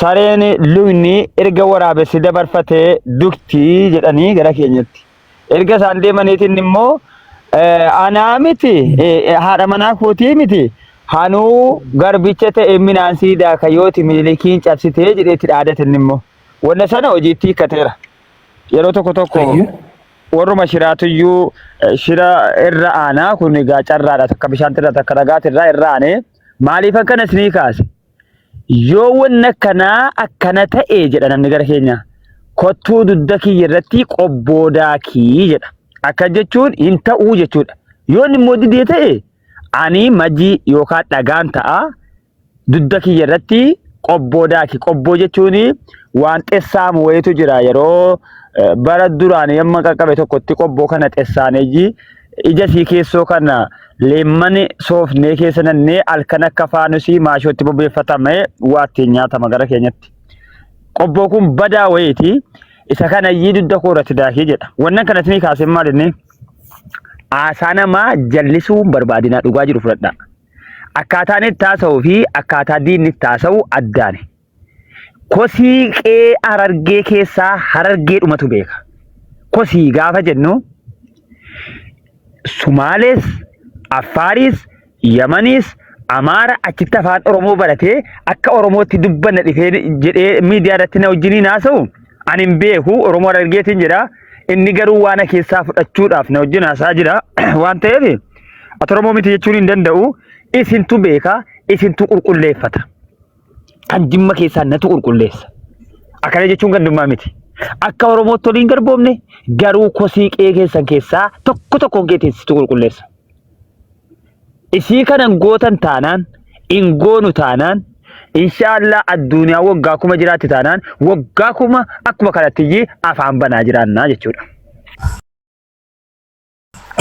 sareen luyni erga waraabessi dabarfatee duktii jedhanii gara keenyatti. Erga isaan deemaniitiin immoo anaa miti haadha manaa kootii miti hanuu garbicha ta'e midhaan siidaa kayyooti milikiin cabsitee jedheetti dhaadatin immoo wanna sana hojiitti hiikkateera. Yeroo tokko tokko warruma shiraatuyyuu shira irra aanaa kun egaa carraadha takka bishaan irra takka dhagaatirraa irra aanee maaliif akkana isinii kaase? Yoo wanna kanaa akkana ta'e jedha namni gara keenya kottuu dudda kiyya irratti qobboodaakii jedha. Akka jechuun hin ta'uu jechuudha. Yoo inni immoo didee ta'e ani majii yookaan dhagaan ta'a dudda kiyya irratti qobboodaaki. Qobboo jechuun waan xessaamu wayitu jira yeroo bara duraan yamma qaqqabe tokkotti qobboo kana xessaaneeji ija sii keessoo kana leemmani soofnee keessa nannee halkan akka faanusii maashootti bobeeffatame waattiin nyaatama gara keenyatti. Qobboo kun badaa wayiiti isa kana iyyii dudda koorratti daakii jedha. Wannan kanatti ni kaasee maal inni haasaa namaa jallisuun barbaadinaa dhugaa jiru fudhadha. Akkaataan itti haasa'uu fi akkaataa diinni itti haasa'u addaani. Kosiiqee harargee keessaa harargee dhumatu beeka. Kosii gaafa jennu Sumaalees, Affaaris, Yamanis, Amaara achitti afaan Oromoo baratee akka Oromootti dubbanna dhifee jedhee miidiyaa irratti na wajjiniin haasa'u ani hin beeku Oromoo harargeetiin jedha. Inni garuu waan keessaa fudhachuudhaaf na wajjin haasaa jira waan ta'eef ati Oromoo miti jechuun hin danda'u. Isintu beeka, isintu qulqulleeffata. Kan jimma keessaa natu qulqulleessa. Akkana jechuun gandummaa miti. Akka Oromootti waliin garboomne garuu kosiiqee keessan keessaa tokko tokkoon keetiisitu qulqulleessa. Isii kanan gootan taanaan, hin goonu taanaan, inshaallah addunyaa waggaa kuma jiraatti taanaan waggaa kuma akkuma kanatti afaan banaa jiraannaa jechuudha.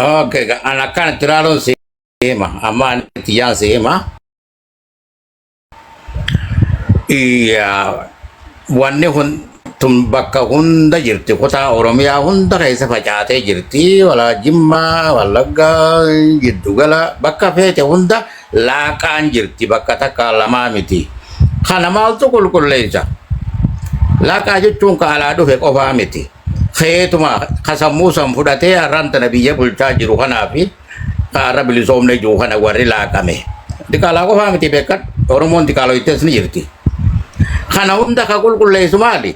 Okay, anak kan terlalu sema, aman tiang sema. Iya, wanne bakka hunda jirti kota Oromiyaa hunda keessa facaatee jirti wala Jimmaa Wallaggaa Jiddu Gala bakka feete hunda laaqaan jirti bakka takka lamaa miti. Kana maaltu qulqulleessa? Laaqaa jechuun ka alaa dhufe qofaa miti. Keetuma kasammuu san fudhatee har'aan tana biyya bulchaa jiru kanaafi har'a bilisoomne jiru kana warri laaqame. Diqaalaa qofaa miti beekan Oromoon diqaaloytes ni jirti. Kana hunda ka qulqulleessu maali?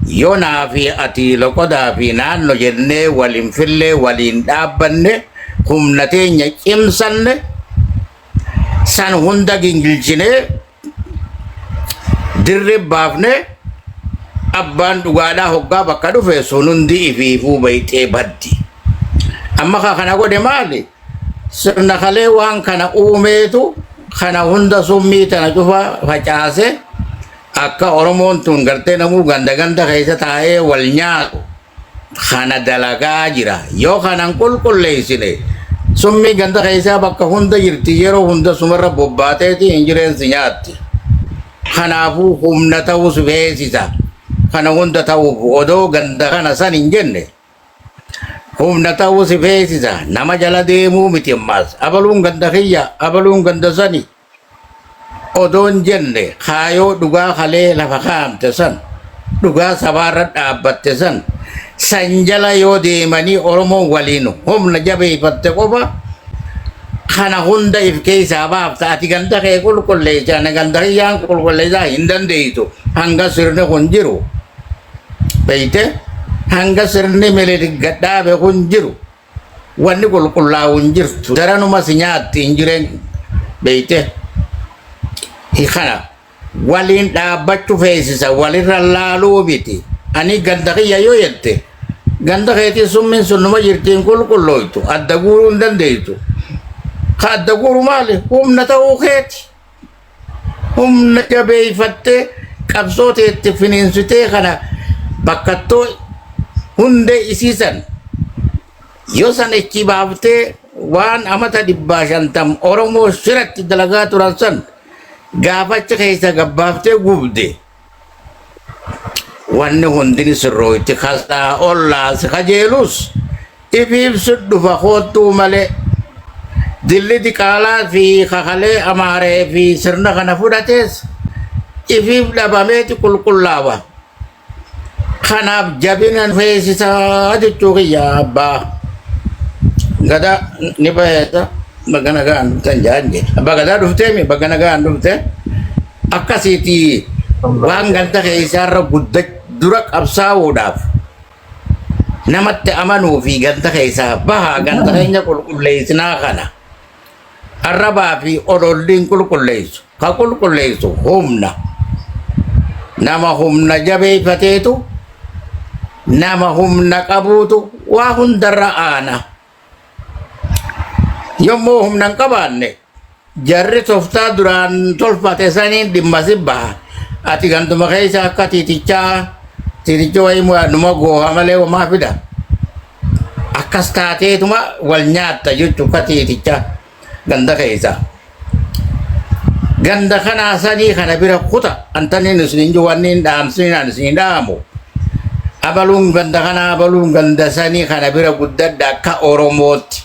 Yoo naafi ati loqodaa fi naannoo jennee waliin fillee waliin dhaabbanne humna teenya cimsanne san hunda gingilchinee dirree baafne abbaan dhugaadhaa hoggaa bakka dhufe sun hundi ifiifuu bayxee baddi. Amma kana godhe maali? Sirna kalee waan kana uumeetu kana hunda summii tana cufa facaase akka Oromoon tun gartee namuu ganda keessa taa'ee wal nyaatu kana dalagaa jira. Yoo kanan qulqulleessine summii ganda keessaa bakka hunda jirti yeroo hunda sumarra bobbaateeti injireensi nyaatti. Kanaafuu humna ta'us beesisa. Kana hunda ta'uuf odoo ganda kana san hin jenne humna ta'us beesisa. Nama jala deemuu miti ammas abaluun ganda kiyya abaluun ganda sani odoon jenne kaayoo dhugaa kalee lafa kaamte san dhugaa sabaarra dhaabbatte san san jala yoo deemanii Oromoon waliin humna jabeeffatte qofa kana hunda if keessaa baafta. Ati ganda kee qulqulleessa ganda kiyyaan qulqulleessaa hin dandeessu hanga sirni kun jiru beeyte hanga sirni miidhagdhaabe kun jiru wanni qulqullaa'u hin jirtu daranuma si nyaatti hin jireen beeyte. Kana waliin dhaabbachuu feesisa walirra laaluu miti. Ani ganda kiyya yoo jette ganda keetii summiin sunnuma jirtiin qulqullooytu adda guuruu hin dandeessu. Ka adda guuru maali? Humna ta'uu keeti. Humna jabeeffattee qabsoo teetti finiinsitee kana bakkattoo hundee isiisan yoo san ichi baaftee waan amata 150 Oromoo siratti dalagaa turan san gaafacha keessa gabbaaftee gubde wanni hundini sirrooyti kasaa ollaas kajeelus ifiibsu dhufa koottuu malee dilli diqaalaa fi kakalee amaaree fi sirna kana fudhatees ifiif dhabameeti qulqullaawa. Kanaaf jabinan feesisaa jechuu kiyya abbaa. Gadaa ni baheeta baga nagaan dhuftan jaan jedhe. Abbaa gadaa dhuftee mi baga nagaan dhufte akkasiiti waan ganta keessaarra guddaa dura qabsaa'uudhaaf namatti amanuu fi ganta keessaa bahaa ganta keenya qulqulleessinaa kana arrabaa fi ololliin qulqulleessu ka qulqulleessu humna nama humna jabeeffateetu nama humna qabuutu waa hundarra aana yommuu humna hin qabaanne jarri toftaa duraan tolfate saniin dhimma si baha ati gantuma keessa akka tiiticha wayii numa gooha malee wamaa fida akkas taateetuma wal nyaatta jechuu ka tiiticha ganda keessa ganda kanaa sanii kana bira kuta antaniin isinin juwanniin dhaamsiniin an isinin dhaamu abaluun ganda kana abaluun ganda sanii kana bira guddadda akka Oromootti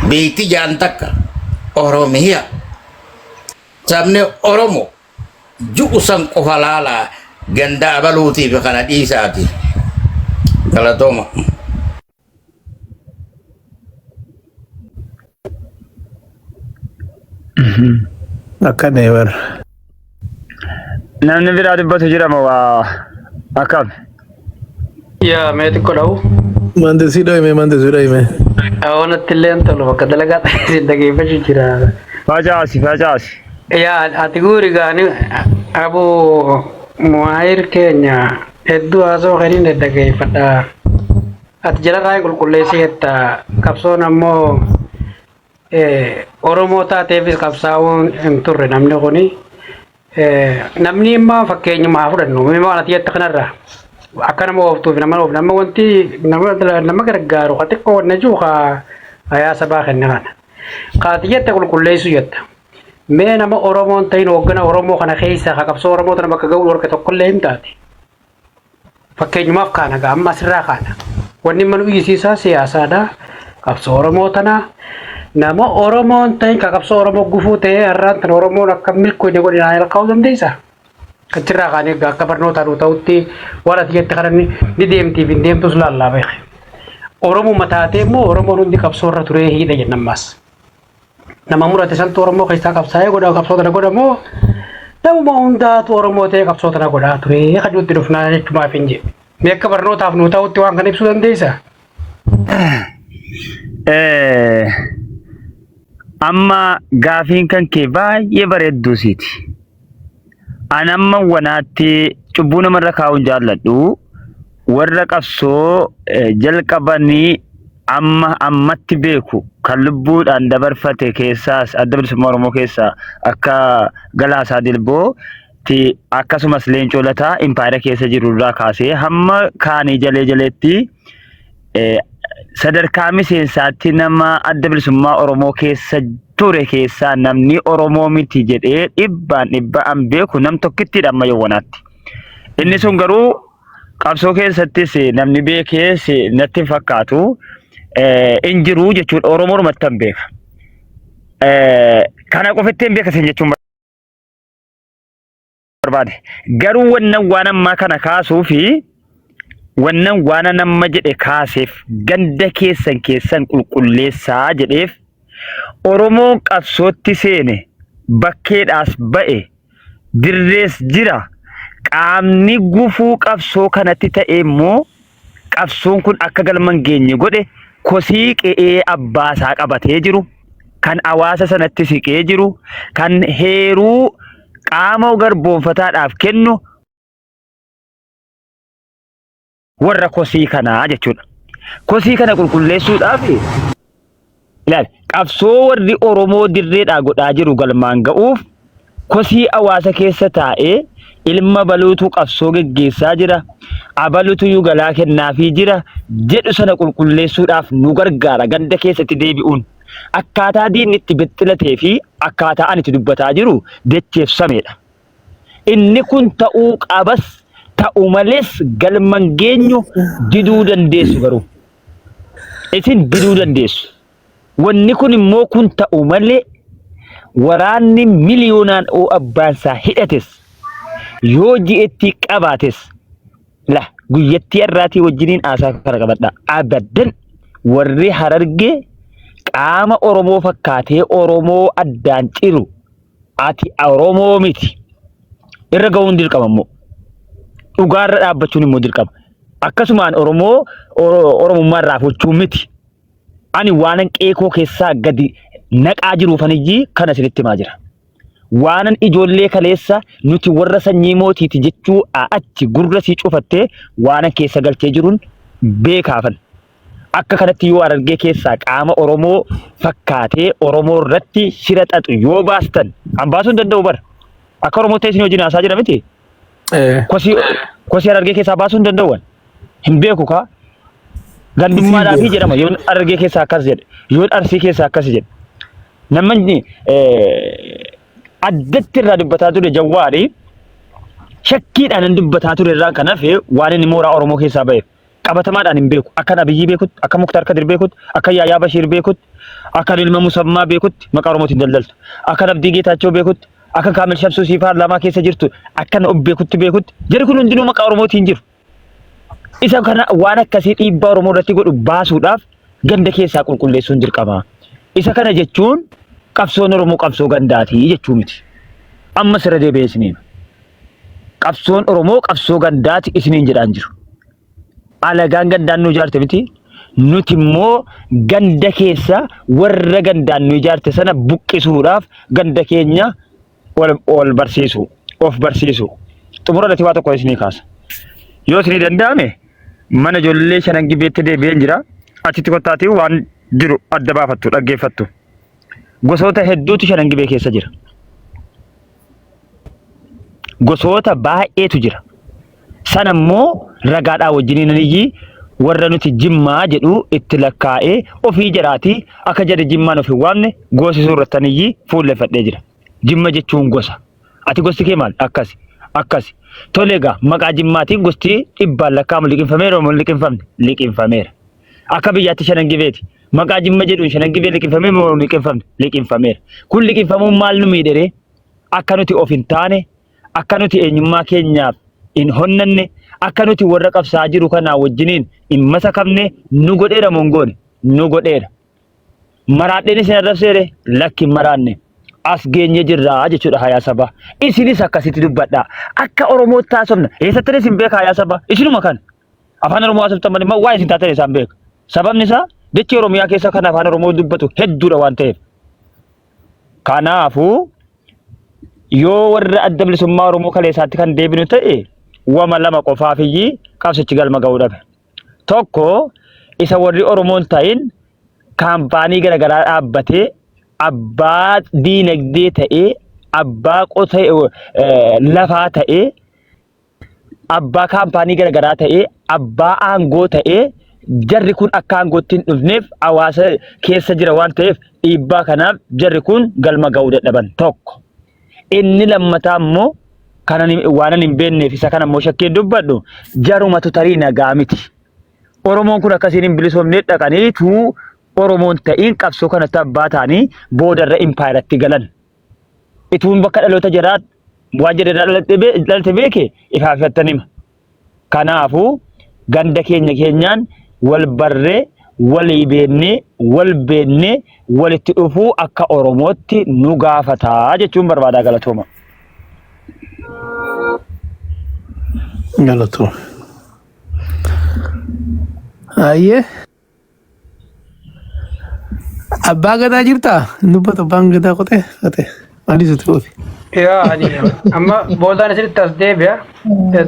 beeyti jaan takka Oromiyaa sabni Oromoo ju'usan qofa laalaa ganda abaluutiif kana dhiisaati galatooma. Akkana bar. Namni biraa dubbatu jirama waa akkam. Ya, meeti kodhawu. Mante si doime. Awanatti illee tolu bakka dalagaa ta'e dhageeffachuu jira. Facaasi. Ya, ati guuri gaani abu muayir keenya hedduu haasoo kaniin dhageeffadha. Ati jala raayii qulqulleessii jetta qabsoon ammoo Oromoo taateefis qabsaa'uun hin turre namni kuni. Namni immoo fakkeenyumaa fudhannu waan ati jetta kanarraa. Akka nama ooftuuf nama wanti nama gargaaru ka xiqqoo wanna jiru ka hayaasa baa kenna kana. Kaati jette qulqulleessu jetta. Mee nama Oromoon ta'in hoggana Oromoo kana keessa ka qabsoo Oromoo tana bakka ga'u dhorke tokkollee hin taate. Fakkeenyumaaf kaana gaa amma asirraa kaana. Wanni manu dhiisiisaa siyaasaadha. Qabsoo Oromoo tana nama Oromoon ta'in ka qabsoo Oromoo gufuu ta'ee har'aan tana Oromoon akka milkoone godhinaa harkaa'uu dandeessaa? Kacirraa kaanii akka barnootaa dhuu ta'utti waan ati jette kana ni deemtiif hin deemtus laallaa beeke. Oromoo mataatee immoo Oromoon hundi qabsoorra turee hiidha jennammaas. Nama murate santu Oromoo keessaa qabsaa'ee qabsoo tana godhamoo namuma hundaatu Oromoo ta'ee qabsoo tana godhaa turee akka juutti dhufnaa jechumaaf hin jedhe. Mee akka barnootaaf nuu ta'utti waan kana ibsuu dandeessaa? Amma gaafiin kan kee baay'ee bareedduusiiti. Anamma wanaatti cubbuu namarra kaa'uun jaalladhu warra qabsoo jalqabanii ammatti beeku kan lubbuudhaan dabarfate keessaas adda bilisummaa Oromoo keessaa akka Galaasaa Dilboo akkasumas Leencoo Lataa impaayera keessa jirurraa kaasee hamma kaanii jaleetti sadarkaa miseensaatti nama adda bilisummaa Oromoo keessa ture keessaa namni Oromoo miti jedhee dhibbaan beeku nam tokkittiidha amma yawwanaatti. Inni sun garuu qabsoo keessattis namni beekees natti hin fakkaatu hin jiru jechuudha. Oromoo rumatti hin beeka. Kana qofatti hin beekasin jechuun barbaade. Garuu waan ammaa kana kaasuu fi waan nama jedhe kaaseef ganda keessan qulqulleessaa jedheef Oromoon qabsootti seene bakkeedhaas ba'e dirrees jira qaamni gufuu qabsoo kanatti ta'e immoo qabsoon kun akka galman geenye godhe kosii qe'ee abbaasaa qabatee jiru kan hawaasa sanatti siqee jiru kan heeruu qaama garboonfataadhaaf kennu warra kosii kanaa jechuudha. Kosii kana qulqulleessuudhaaf ilaali qabsoo warri Oromoo dirreedhaa godhaa jiru galmaan ga'uuf kosii hawaasa keessa taa'ee ilma baluutu qabsoo geggeessaa jira abalutu yugalaa kennaafii jira jedhu sana qulqulleessuudhaaf nu gargaara ganda keessatti deebi'uun akkaataa diinni itti bixxilatee fi akkaataa ani itti dubbataa jiru dacheefsameedha. Inni kun ta'uu qabas ta'u malees galman geenyu diduu dandeessu garuu isin diduu dandeessu. Wanni kun immoo kun ta'u malee waraanni miliyoonaan oo abbaansaa hidhates yoo ji'etti qabaates la guyyattii irraatii wajjiniin aasaa kana qabadha abadan warri Hararge qaama Oromoo fakkaatee Oromoo addaan ciru ati Oromoo miti irra ga'uun dirqama immoo dhugaarra dhaabbachuun immoo dirqama akkasumaan Oromummaa irraa fochuun miti ani waanan qeekoo keessaa gadi naqaa jiruufanijji kana isinitti himaa jira waanan ijoollee kaleessa nuti warra sanyii mootiiti jechuu achi gurra sii cufattee waanan keessa galchee jiruun beekaafan akka kanatti yoo Harargee keessaa qaama Oromoo fakkaatee Oromoo irratti shira xaxu yoo baastan an baasuun danda'u bara akka Oromoo ta'e isin wajjin haasaa jira miti kosii Harargee keessaa baasuun danda'u hin beeku kaa gandummaadhaaf jedhama yoo Harargee keessaa akkas jedhe yoo Arsii keessaa akkas jedhe namni addatti irraa dubbataa ture Jawwaari shakkiidhaan dubbataa ture irraa kan hafe waan inni mooraa Oromoo keessaa ba'eef qabatamaadhaan hin beeku akka Abiyyi beekutti akka Muktaar Kadir beekutti akka Yaayaa Bashiir beekutti akka Ilma Musammaa beekutti maqaa Oromootiin daldaltu akka Abdii Geetaachoo beekutti akka Kaamil Shamsuu sii paarlaamaa keessa jirtu akka na beekutti jari kun hundinuu maqaa Oromootiin jiru isa kana waan akkasii dhiibbaa Oromoo irratti godhu baasuudhaaf ganda keessaa qulqulleessuun dirqama isa kana jechuun qabsoon Oromoo qabsoo gandaati jechuu miti amma sirra deebi'ee isiniin qabsoon Oromoo qabsoo gandaati isiniin jedhaan jiru alagaan gandaan nu ijaarte miti nuti immoo ganda keessa warra gandaan nu ijaarte sana buqqisuudhaaf ganda keenya ol barsiisu of barsiisu xumura irratti waa tokko isinii kaasa yoo isinii danda'ame mana ijoollee shanan gibeetti deebi'een jira achitti kottaatii waan jiru adda baafattu dhaggeeffattu gosoota hedduutu shanan gibee keessa jira gosoota baay'eetu jira sana immoo ragaadhaa wajjiniin niyyi warra nuti Jimmaa jedhu itti lakkaa'ee ofii jedhaatii akka jedhe Jimmaan ofii waamne goosisuu irrattaniyyi fuulleffadhee jira Jimma jechuun gosa ati gosti kee maal akkasi tole egaa maqaa Jimmaatiin gosti dhibbaan lakkaa'amu liqinfameera moo liqinfameera akka biyyaatti shanan gibeeti maqaa Jimma jedhuun shanan gibee liqinfamee moo liqinfameera kun liqinfamuun maal nu miidhere akka nuti of hin taane akka nuti eenyummaa keenyaaf in honnanne akka nuti warra qabsaa jiru kanaa wajjiniin in masakamne nu godheera mongoone nu godheera maraadheen isin arrabseere lakki maraanne as geenye jirraa jechuudha hayaa sabaa isinis akkasitti dubbadhaa akka Oromoo taasofna eessatti isin beeka hayaa sabaa isinuma kan afaan Oromoo haasoftan malee waa isin taatan isaan beeka sababni isaa dachee Oromiyaa keessa kan afaan Oromoo dubbatu hedduudha waan ta'eef kanaafuu yoo warra adda bilisummaa Oromoo kaleessaatti kan deebinu ta'e wama lama qofaafiyyi qabsichi galma ga'uu dhabe tokko isa warri Oromoon ta'in kaampaanii garaagaraa dhaabbatee abbaa diinagdee ta'ee abbaa qotee lafaa ta'ee abbaa kaampaanii garaagaraa ta'ee abbaa aangoo ta'ee jarri kun akka aangootti hin dhufneef hawaasa keessa jira waan ta'eef dhiibbaa kanaaf jarri kun galma ga'uu dadhaban tokko inni lammataa immoo kanan waanan hin beekneef isa kana immoo shakkeen dubbadhu jarumatu tarii nagaa miti Oromoon kun akkasiin hin bilisoomne dhaqaniitu Oromoon ta'iin qabsoo kanatti abbaa ta'anii boodarra impaayiratti galan ituun bakka dhaloota jiraat waan jedhe dhalte beeke ifaafattan hima kanaafuu ganda keenyaan wal barree walii beennee wal beennee walitti dhufuu akka Oromootti nu gaafataa jechuun barbaadaa galatooma. Galatooma. Ayyee. Abbaa gadaa jirtaa? Dubbata abbaan gadaa qotee. Maaliif sitti oofi? Yaa ani amma boodaan isinitti as deebi'a.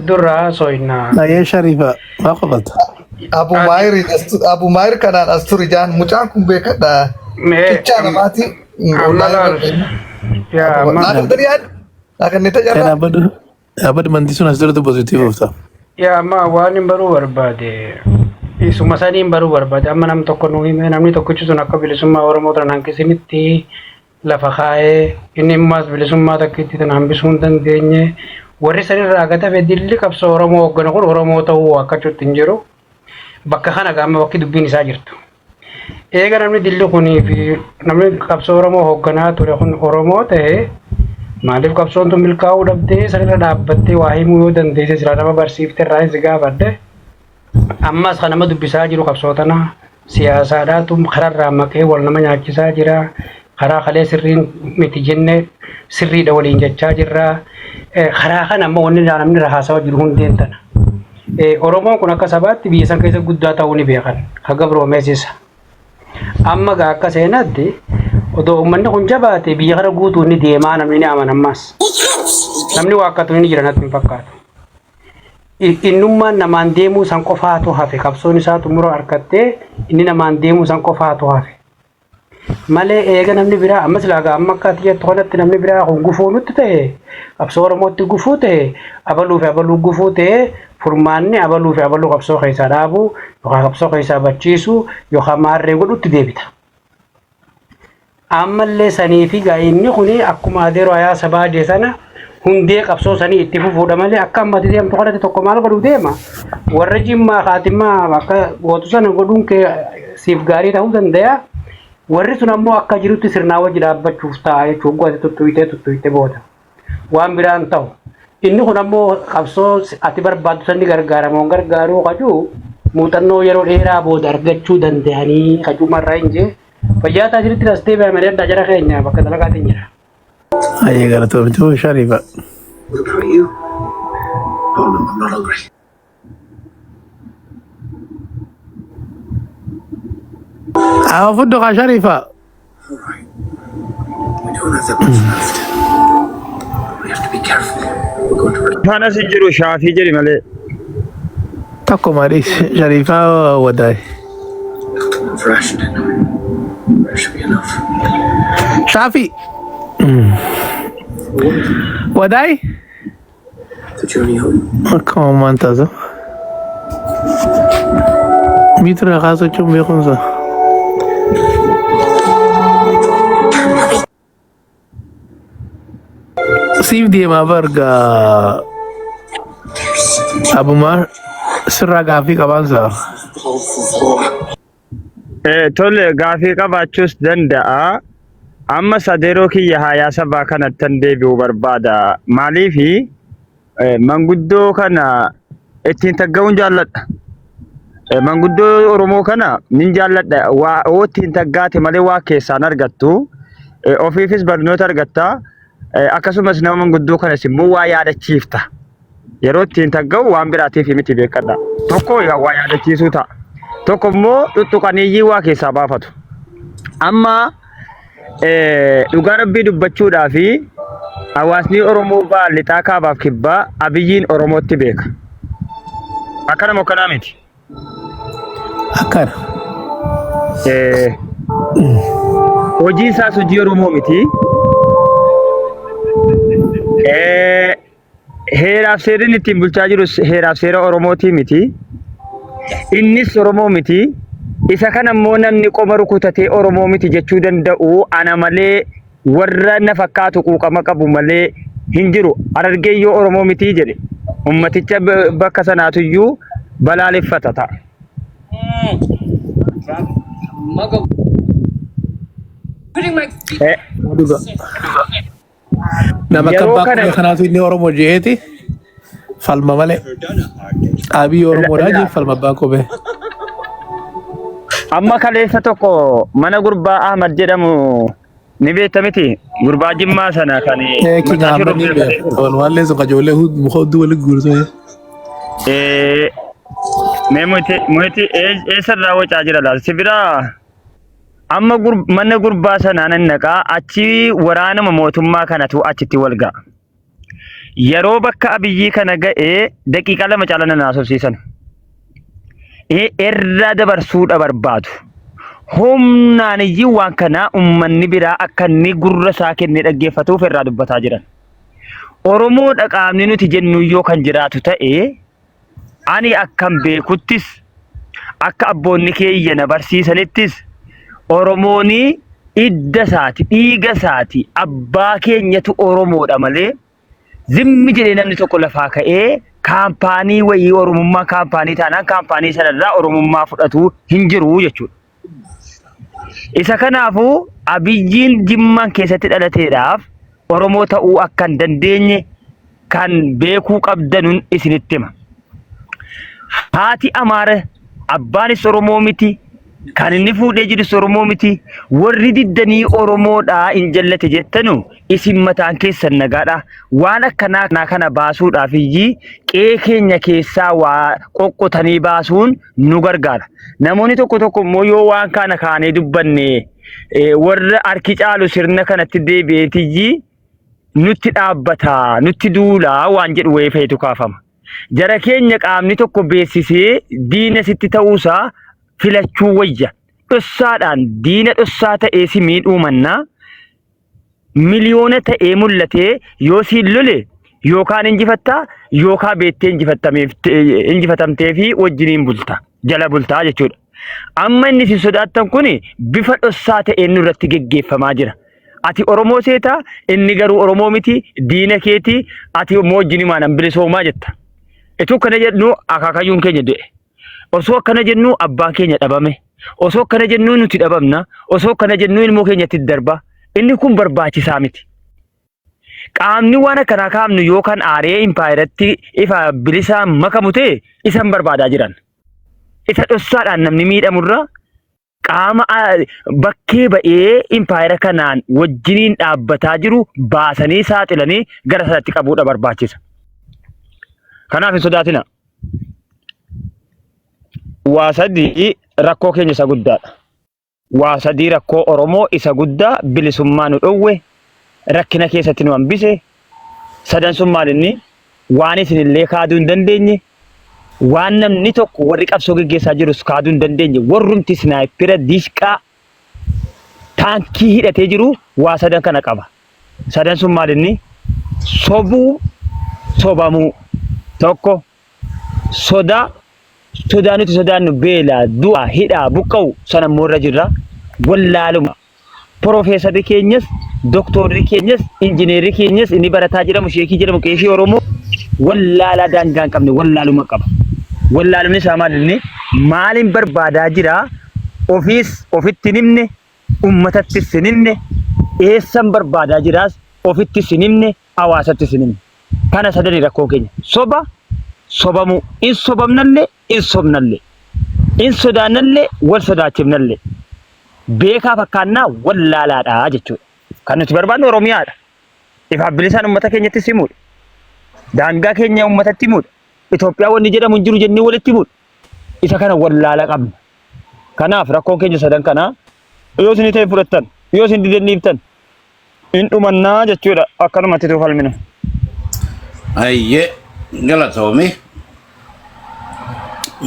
Durraa soinaa. Ayyee Sharifa maa qofata? Abu Maayir kanaan as turi jaan mucaan kun beekadha. Kichaa namaati. Yaa amma. Akka inni tajaajila. Abad manti sun as duratti positiif ofta. Yaa amma waan hin baruu barbaade. Isuma sanii hin baruu barbaade amma nam tokko nu hime namni tokkichi sun akka bilisummaa Oromoo tan hanqisinitti lafa kaa'ee inni immaas bilisummaa takkiitti tan hambisuu hin dandeenye warri sanirraa gatafe dilli qabsoo Oromoo hogganu kun Oromoo ta'uu akka cutti hin jiru bakka kana gaama bakki dubbiin isaa jirtu. Eega namni dilli kunii fi namni qabsoo Oromoo hoogganaa ture kun Oromoo ta'e maaliif qabsoon tun milkaa'uu dhabdee sanirra dhaabbattee waa himuu yoo dandeesse sila nama barsiifte irraa si gaafadde ammas kan nama dubbisaa jiru qabsootana siyaasaadhaatu kararraa maqee wal nama nyaachisaa jira karaa kalee sirriin miti jenne sirriidha waliin jechaa jirra karaa kana ammoo wanni namni irra haasawa jiru hundeen tana Oromoon kun akka sabaatti biyya san keessa guddaa ta'uu ni beekan haga biroomeessisa amma gaa akka seenaatti odoo uummanni kun jabaate biyya kana guutuu ni deemaa namni ni amanammas namni waa akkatu ni jira natti hin fakkaatu innummaan namaan deemuu san qofaatu hafe qabsoon isaa xumura harkattee inni namaan deemuu san qofaatu hafe malee eega namni biraa ammas laagaa amma akka jettu kanatti namni biraa kun gufuu nutti ta'e qabsoo Oromootti gufuu ta'e abaluu fi abaluu gufuu ta'e furmaanni abaluu fi abaluu qabsoo keessaa dhaabuu yookaan qabsoo keessaa bachiisuu yookaan maarree godhutti deebita. Ammallee sanii fi gaa'inni kuni akkuma adeeroo hayaasa baadiyyaa sana hundee qabsoo sanii itti fufuudha malee akka ammatti deemtu kanatti tokko maal godhuu deema warra jimmaa kaatimmaa akka gootu sana godhuun kee siif gaarii ta'uu danda'a warri sun ammoo akka jirutti sirnaa wajji dhaabbachuuf ta'a jechuun gooti tuttuutee booda waan biraan ta'u inni kun ammoo qabsoo ati barbaaddu sanni gargaaramoon gargaaruu qajuu muuxannoo yeroo dheeraa booda argachuu danda'anii qajuu marraa hin jee fayyaataa jirutti as deebi'aa malee adda jara keenya bakka dalagaatiin jira. Aye, galatoomtuu Sharifa. What about you? Oh no, I'm not hungry. Fuddo ka Sharifa. All right. We don't have that much left. We have to be careful. We're going to Mana si jiru Shaafii jedhi malee. Tokko maaliif Sharifa wadaay. have rationed. There should be enough. Shafi. Wadaay? The journey home. Akkuma maantaasa. Mitra kaasachuu beekumsa. Siif deemaa barga abumaa sirraa gaaffii qabaansa. Tole gaafii qabaachuus danda'a. Amma sadeeroo kiyya haayaa sabaa kanattan deebi'uu barbaada. Maaliifi manguddoo kana ittiin tagga'uun jaalladha. Manguddoo Oromoo kana nin jaalladha. Waa ittiin taggaate malee waa keessaan argattu. Ofiifis barnoota argatta. Akkasumas nama manguddoo kanas immoo waa yaadachiifta. Yeroo ittiin tagga'u waan biraatiif miti beekadha. Tokko waa yaadachiisuu ta'a. Tokko immoo tuttuqaniyyii waa keessaa baafatu. Amma dhugaa rabbii dubbachuudhaa fi hawaasni Oromoo ba'a lixaa kaabaaf kibbaa abiyyiin Oromootti beeka. Akkana moo akkanaa miti? Akkana. Hojii isaas hojii Oromoo miti. Heeraaf seerri ittiin bulchaa jirus heeraaf seera Oromootii miti. Innis Oromoo miti. Isa kana immoo namni qoma rukutatee Oromoo miti jechuu danda'u ana malee warra na fakkaatu quuqama qabu malee hin jiru. Harargeeyyoo Oromoo miti jedhe. Ummaticha bakka sanaatuyyuu balaaleffata ta'a. Nama kabbaa kanaatu inni Oromoo jeeti falma malee Abiy Oromoodhaa jee falma abbaa qubee. Amma kaleessa tokko mana gurbaa Ahmad jedhamu ni beekta miti gurbaa Jimmaa sana kan Kinga Ahmad ni beekta waan leessu qajoollee hudduu waliin guutuu. Mee muti eessarraa wacaa jira laata sibiraa amma mana gurbaa sanaa nan naqaa achi waraanama mootummaa kanatu achitti wal ga'a. Yeroo bakka Abiyyii kana ga'ee daqiiqaa 2 caalaa nan haasofsiisan. Irra dabarsuudha barbaadu. Humnaan iyyuu waan kana ummanni biraa akka inni gurra isaa kennee dhaggeeffatuuf irraa dubbataa jiran. Oromoo dhaqaamni nuti jennu yoo kan jiraatu ta'e ani akkam beekuttis akka abboonni keeyya na barsiisanittis Oromooni idda isaati dhiiga isaati abbaa keenyatu Oromoodha malee zimmi jedhee namni tokko lafaa ka'ee kaampaanii wayii Oromummaa kaampaanii taanaan kaampaanii sanarraa Oromummaa fudhatu hin jiru jechuudha. Isa kanaafuu Abiyyiin Jimmaan keessatti dhalateedhaaf Oromoo ta'uu akka hin dandeenye kan beekuu qabdanuun isinitti hima. Haati Amaara abbaanis Oromoo miti, kan inni fuudhee jirus Oromoo miti, warri diddanii Oromoodhaa hin jallate jettanu isin mataan keessan nagaadha. Waan akkanaa kana baasuudhaaf iyyii qe'ee keenya keessaa waa qoqqotanii baasuun nu gargaara. Namoonni tokko immoo yoo waan kana kaanee dubbanne warra harki caalu sirna kanatti deebi'eetiyyii nutti dhaabbata, nutti duulaa waan jedhu wayii fa'itu kaafama. Jara keenya qaamni tokko beeksisee diina sitti ta'uusaa filachuu wayya. Dhossaadhaan diina dhossaa ta'ee si miidhuu mannaa miliyoona ta'ee mul'atee yoo siin lole yookaan injifattaa yookaan beettee injifatamtee fi wajjiniin bulta. Jala bultaa jechuudha. Amma inni si sodaattan kun bifa dhossaa ta'een nurratti geggeeffamaa jira. Ati Oromoo seetaa, inni garuu Oromoo miti, diina keetii, ati immoo wajjinimaan hambisoomaa jetta. Ituu kana jennu akaakayyuun keenya du'e. Osoo akkana jennu abbaan keenya dhabame. Osoo akkana jennu nuti dhabamna. Osoo akkana jennu ilmoo keenyatti darba. Inni kun barbaachisaa miti. Qaamni waan akkanaa kaafnu yookaan aaree impaayiratti ifa bilisaan makamu ta'e isan barbaadaa jiran. Isa dhossaadhaan namni miidhamurra qaama bakkee ba'ee impaayira kanaan wajjiniin dhaabbataa jiru baasanii saaxilanii gara sanatti qabuudha barbaachisa. Kanaaf hin sodaatina. Waa sadii rakkoo keenya isa guddaadha. Waa sadii rakkoo Oromoo isa guddaa bilisummaa nu dhowwe rakkina keessatti nu hambise. Sadan sun maalinni waan isinillee kaaduu hin dandeenye waan namni tokko warri qabsoo geggeessaa jirus kaaduu hin dandeenye warrumti snaayipira diishqaa taankii hidhatee jiru waa sadan kana qaba. Sadan sun maalinni sobuu sobamuu tokko sodaa nuti sodaannu beelaa du'a hidhaa buqqa'u sana immoo irra jirra wallaaluma. Profeesarri keenyas doktorri keenyas injineerri keenyas inni barataa jedhamu sheekii jedhamu qeeshii Oromoo wallaalaa daangaa hin qabne wallaaluma qaba. Wallaalumni isaa maalinni maaliin barbaadaa jira ofitti hin himne uummatattis hin himne eessan barbaadaa jiraas ofittis hin himne hawaasattis hin himne. Kana sadanii rakkoo keenya sobamuu in sobamnallee in sobnallee in sodaannallee wal sodaachifnallee beekaa fakkaannaa wallaalaadhaa jechuudha. Kan nuti barbaadnu Oromiyaadha. Ifa bilisaan uummata keenyattis himuudha. Daangaa keenya uummatatti himuudha. Itoophiyaa wanni jedhamu hin jiru jennee walitti himuudha. Isa kana wallaala qabna. Kanaaf rakkoon keenya sadan kanaa yoo isin ta'e fudhattan yoo isin didanniiftan in dhumannaa jechuudha. Akkanumatti tuuf halmina. Ayyee galatoomi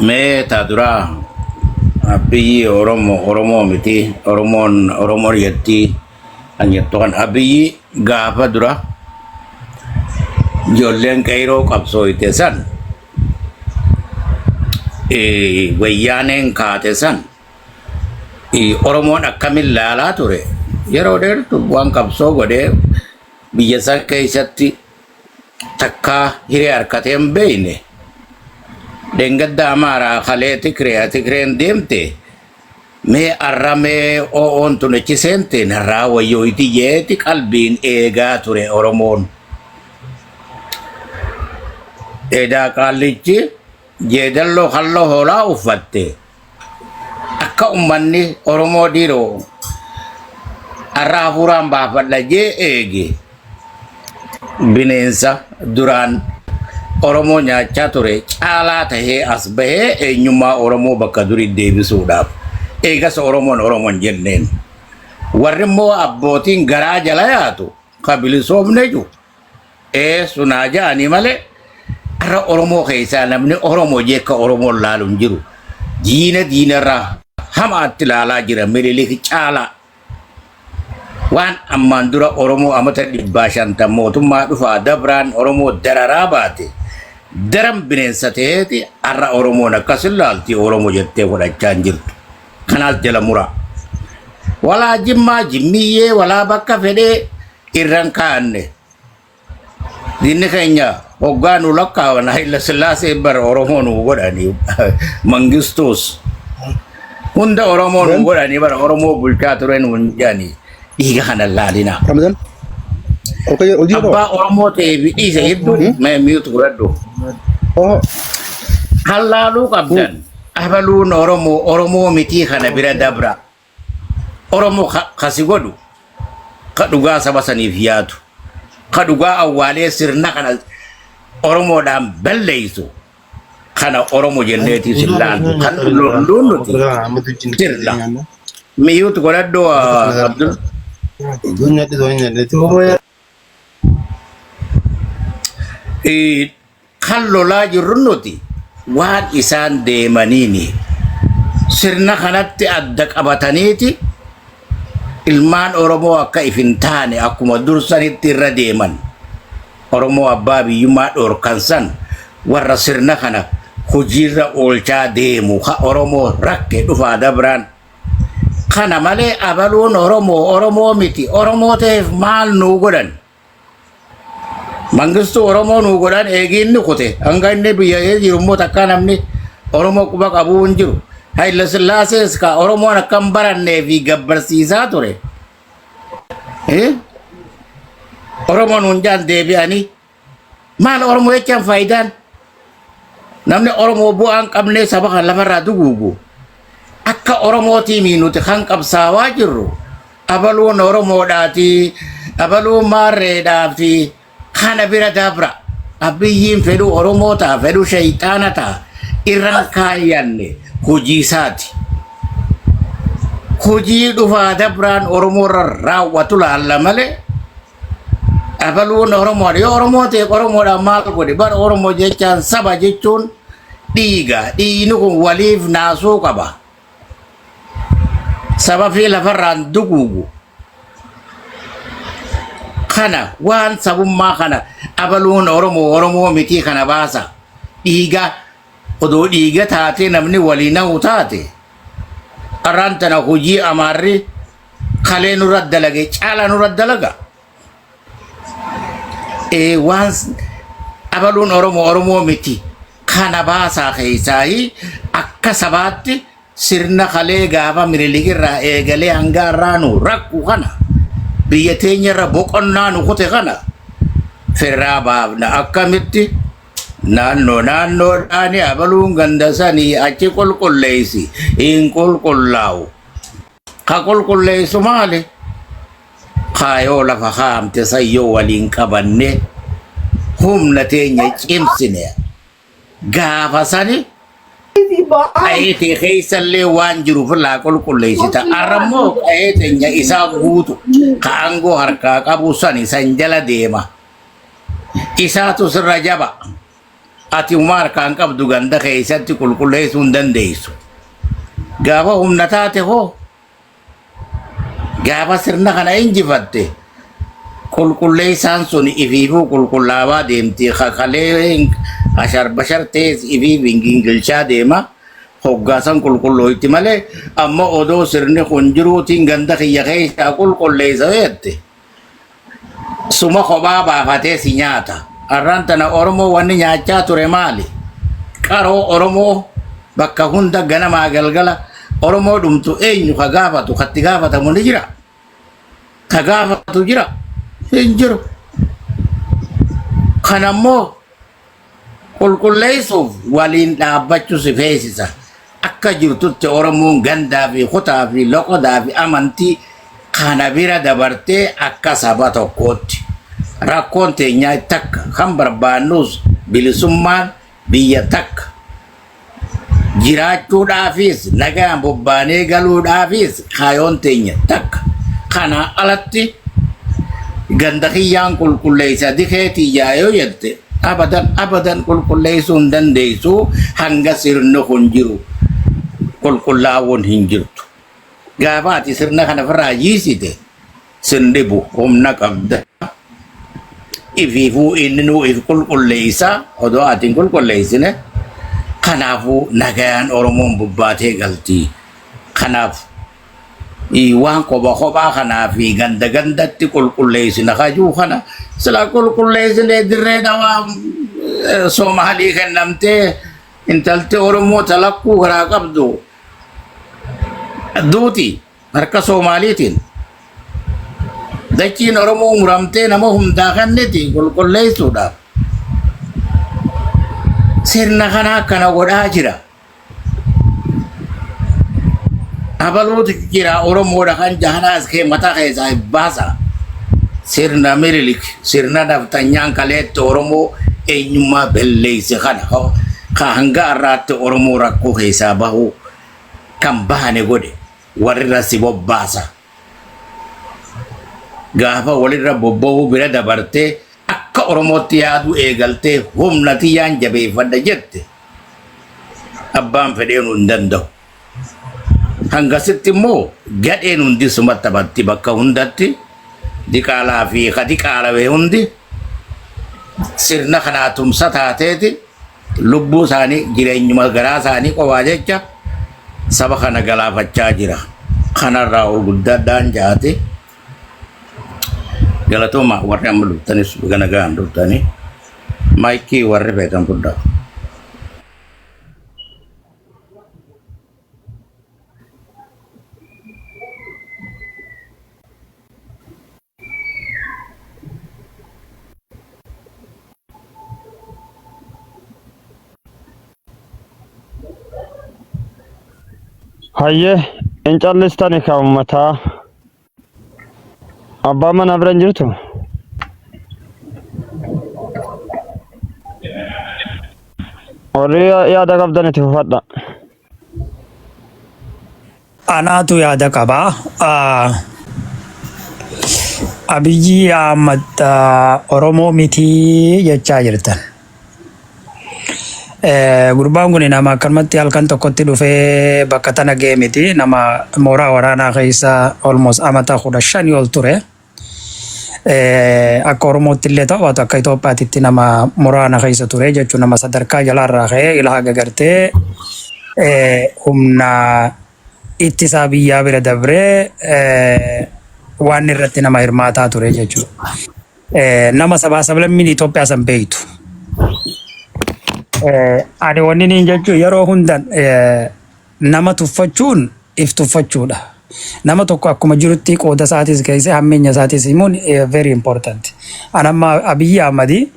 mee taa duraa Abiyyi Oromoo miti Oromoon yetti an jettu kan Abiyyi gaafa dura ijoolleen Qeyroo qabsooyte san wayyaaneen kaate san Oromoon akkamiin laalaa ture yeroo dheertu waan qabsoo godhee biyya san keessatti takka hiree harkatee hin beeyne dengadda Amaaraa kalee Tigreen deemte mee arramee oo'oon tunechi seente narraa wayyooyti jeeti qalbiin eegaa ture Oromoon. Eedaa qaallichi jeedalloo halloo hoolaa uffatte akka ummanni Oromoo dhiiroo arraa hafuuraan baafadha jee eege. Bineensa duraan Oromoo nyaachaa ture caalaa tahee as bahee eenyummaa Oromoo bakka durii deebisuudhaaf eegas Oromoon jenneen warri immoo abbootiin garaa jala yaatu kabilisoomne ju sunaa ja'anii malee arra Oromoo keessaa namni Oromoo jeekka Oromoon laalu hin jiru. Diinarraa hamaatti laalaa jira Minilik caalaa. Waan ammaan dura Oromoo amata 500 mootummaa dhufaa dabraan Oromoo dararaa baate daran bineensa ta'eeti arra Oromoon akkasin laaltii Oromoo jettee fudhachaa hin jirtu. Kanaas jala muraa. Walaa Jimmaa jimmiyyee walaa bakka fedhee irran kaa'anne. Diinni keenya hoggaa nu lakkaawan Hayila Sillaasee bara Oromoo nu godhanii Mangistuus hunda Oromoon godhanii bara Oromoo bulchaa turan hundanii dhiiga kana laalina. Ramadan. Okay, hojii Abbaa Oromoo ta'ee fi dhiisa hedduu mi'uutu godhadhu. Oh, Hallaaluu qabdan abaluun Oromoo mitii kana bira dabra. Oromoo kasi godhu ka dhugaa saba saniif yaadu ka dhugaa awwaalee sirna kana Oromoodhaan balleessu kana Oromoo jenneetiif sillaan kan lolluun nuti sirna mi'uutu godhadhu Abdul. Kan lolaa jirru nuti waan isaan deemaniini sirna kanatti adda qabataniiti ilmaan Oromoo akka ifin taane akkuma dursanitti irra deeman Oromoo abbaa biyyummaa dhorkan san warra sirna kana hojiirra oolchaa deemu ka Oromoo rakke dhufaa dabraan kana malee abaluun Oromoo miti Oromoo ta'eef maal nuu godhan Mangistu Oromoo nuu godhan eegiinni kute hanga inni biyya jiru immoo takka namni Oromoo quba qabu hin jiru Haile Sillaasees ka Oromoon akkam barannee fi gabbarsiisaa ture Oromoon hundaan deebi'anii maal Oromoo jechaan faayidaan namni Oromoo bu'aan qabnee saba kan lafarraa duguugu akka Oromootii nuti kan qabsaawaa jirru abaluun Oromoodhaati abaluun maarreedhaati kana bira dabra abiyyiin fedhu Oromoo ta'a fedhu shayxaana ta'a irraan kaayyanne hojii isaati hojii dhufaa dabraan Oromoo raawwatu laalla malee abaluun Oromoo yoo Oromoo ta'e Oromoodhaan maal godhe bara Oromoo jechaan saba jechuun dhiigni kun waliif naasuu qaba saba fi lafarraan duguugu kana waan sabummaa kana abaluun Oromoo miti kana baasa dhiiga odoo dhiiga taate namni walii na'u taate arraan tana hojii amaarri kalee nurra dalage caala nurra dalaga waan abaluun Oromoo miti kana baasaa keessaayi akka sabaatti sirna kalee gaafa Minilikirraa eegalee hanga har'aanu rakku kana biyya teenyarra boqonnaa nu kute kana firraa baafna akkamitti naannoodhaani abaluun ganda sanii achi qulqulleessi hin qulqullaa'u ka qulqulleessu maali kaayoo lafa kaamte sayyoo waliin qabanne humna teenya cimsine gaafa sani ayete keessallee waan jiru filaa qulqulleessita arrammoo qayeetenya isaa guutu ka aangoo harkaa qabu sani san jala deema isaatu sirra jaba ati uma harkaan qabdu ganda keessatti qulqulleessuu hin dandeessu gaafa humna taate hoo gaafa sirna kana injifatte qulqulleessaan sun ifiifuu qulqullaawaa deemti kakalee bashar tees ifiif gingilchaa deema hoggaasan qulqullooyti malee amma odoo sirni kun jiruutiin ganda kiyya keessaa qulqulleessa jette suma kophaa baafatee si nyaata arraan tana Oromoo wanni nyaachaa ture maali qaroo Oromoo bakka hunda ganamaa galgala Oromoo dhumtu eenyu ka gaafatu katti gaafatamu ni jira ka gaafatu jira hin jiru kanammoo qulqulleessuuf waliin dhaabbachuu si feesisa akka jirtutti Oromoon gandaa fi kutaa fi loqodaa fi amantii kana bira dabartee akka saba tokkootti rakkoon teenyaa takka kan barbaannus bilisummaan biyya takka jiraachuudhaafis nagaan bobbaanee galuudhaafis kaayoon teenya takka kana alatti ganda kiyyaan qulqulleessa dikeetii yaayoo jette abadan qulqulleessuu hin dandeessu hanga sirni kun jiru qulqullaa'uun hin jirtu gaafa ati sirna kana firraa jiisite sin dhibu humna qabda ifiifuu inni nuu if qulqulleessa odoo ati hin qulqulleessine kanaafuu nagaan Oromoon bubbaatee galti kanaaf waan kophaa kanaa fi ganda gandatti qulqulleessina kajuu kana sila qulqulleessine dirree dhawaa Soomaalii kennamtee intalti Oromoo talakkuu garaa qabdu duuti harka Soomaaliitiin. Dachiin Oromoo muramtee nama hundaa kanneti qulqulleessuudhaaf. Sirna kana akkana godhaa jira. Abaluuti jira Oromoodha kan jahanaas kee mataa keessaa baasa. Sirna Minilik, sirna Naftanyaan kaleetti Oromoo eenyummaa balleeyse kana ka hanga irraatti Oromoo rakkoo keessaa bahuu kan bahane godhe warrirra si bobbaasa. Gaafa walirra bobba'uu bira dabartee akka Oromootti yaadu eegaltee humna tiyyaan jabeeffadha jette. Abbaan fedheen hin danda'u. Hangasitti immoo gadheen hundi sumatti taphatti bakka hundatti diqaalaa fi diqaalawee hundi sirna kanaa tumsa taateeti lubbuu isaanii jireenyuma garaa isaanii qofaa jecha saba kana galaafachaa jira. Kanarraa guddaadhaan jaate galatooma warri amma dhuftanis gana gahan dhuftanii maayikii warri beekan fudhaa. Hayyee hin callistani ka ummataa abbaa mana biran jirtu warri yaada qabdanitti fufadha. Anaatu yaada qabaa. Abiyyi Ahmad Oromoo mitii jechaa jirtan. Gurbaan kun nama akkanumatti halkan tokkotti dhufee bakka tana ga'e miti. Nama mooraa waraanaa keessa almost amata 15 ol ture. Akka Oromootti illee ta'u akka Itoophiyaatti nama muraana keessa ture jechuun nama sadarkaa jalaarraa ka'ee ilaa gagartee humna ittisaa biyyaa bira dabree waan irratti nama hirmaataa ture jechuudha. Nama sabaa sablammiin Itoophiyaa san beektu. Ani wanni niin jechuun yeroo hundan nama tuffachuun if tuffachuudha. Nama tokko akkuma jirutti qooda isaatis keessee hammeenya isaatis himuun very important. Anamma Abiyyi Ahmadi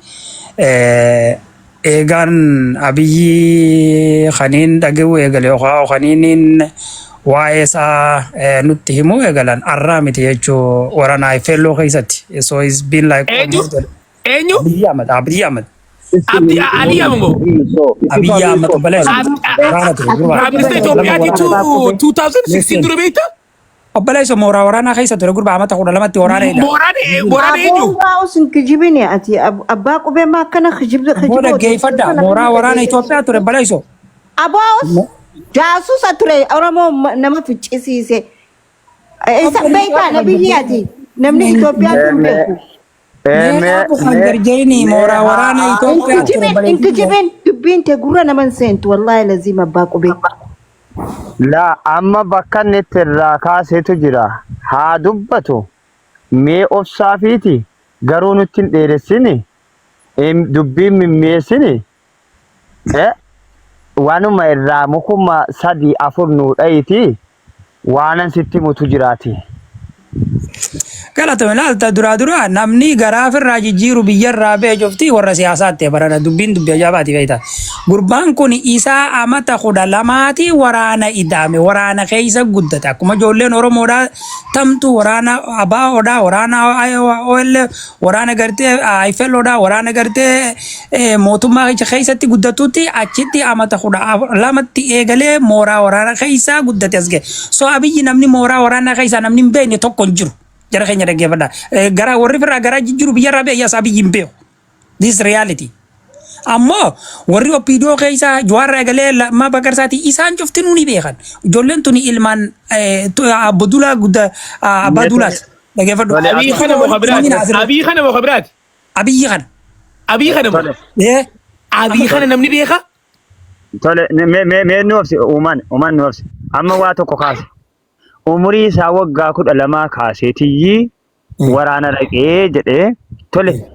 eegaan Abiyyi kaniin dhaga'uu eegale yookaan kaniin waa'ee isaa nutti himuu eegalan arraa miti jechuu waraanaa Ifeelloo keessatti. So it's been like Eenyu? Abiyyi Ahmad. Abiy Ahmed mo. Abiyyi Ahmad obboleessa. Minister Itoophiyaati 2016 dura beekta? Obboleessa mooraa waraanaa keessa ture gurba amata 12tti waraanedha. Mooraan eenyu? Usin kijibini ati abbaa qubee maa kana kijibda Booda geeffadha mooraa waraana Itoophiyaa ture obboleessa. Abbaa jaasusa ture Oromoo nama ficcisiise. Isa beekaa nabiyyi ati namni Itoophiyaa ture beeku. Garjeeni mooraa waraana Itoophiyaa ture obboleessa. Inkijibin dubbiin te gurra naman seentu wallahi lazim abbaa qubee. La amma bakka netti irraa kaaseetu jira. Haa dubbatu mee obsaafiiti garuu nutti hin dheeressini dubbiin mimmeessini waanuma irraa mukuma 3-4 nu dhayiti waanan sitti mutu jiraati. Galata melaalta dura namni garaaf irraa jijjiiru biyyarraa ba'e jofti warra siyaasaatti barana dubbiin dubbii ajaa'ibaati beekta. Gurbaan kun isaa amata 12 waraana ida'ame waraana keessa guddate akkuma ijoolleen Oromoodhaa tamtu waraana ABO'dhaa waraana OL waraana gartee Ifelloodhaa waraana gartee mootummaa keessatti guddatutti achitti amata 12tti eegalee mooraa waraana keessa guddate as ga'e. So Abiyyi namni mooraa waraana keessa namni hin beekne tokko hin jiru. Jara keenya dhaggeeffadha. Gara warri firaa gara jijjiiru biyyarraa ba'e yaasa Abiyyi hin beeku. This reality. Ammoo warri Opiidoo keessa Jawaarraa eegalee ma Bagarsaati isaan cufti nuni beekan. Ijoolleen tuni ilmaan Abdulaa guddaa Abbaadulaati. Dhaggeeffadhu. Abiyyi kana moo kabiraati? Abiyyi kana moo kabiraati? Abiyyi kana. Abiyyi kana moo? Abiyyi kana namni beeka? Tole mee nuufsi uumaan nuufsi amma waa tokko kaase. Umurii isaa waggaa 12 kaaseetiyyi waraana dhaqee jedhee tole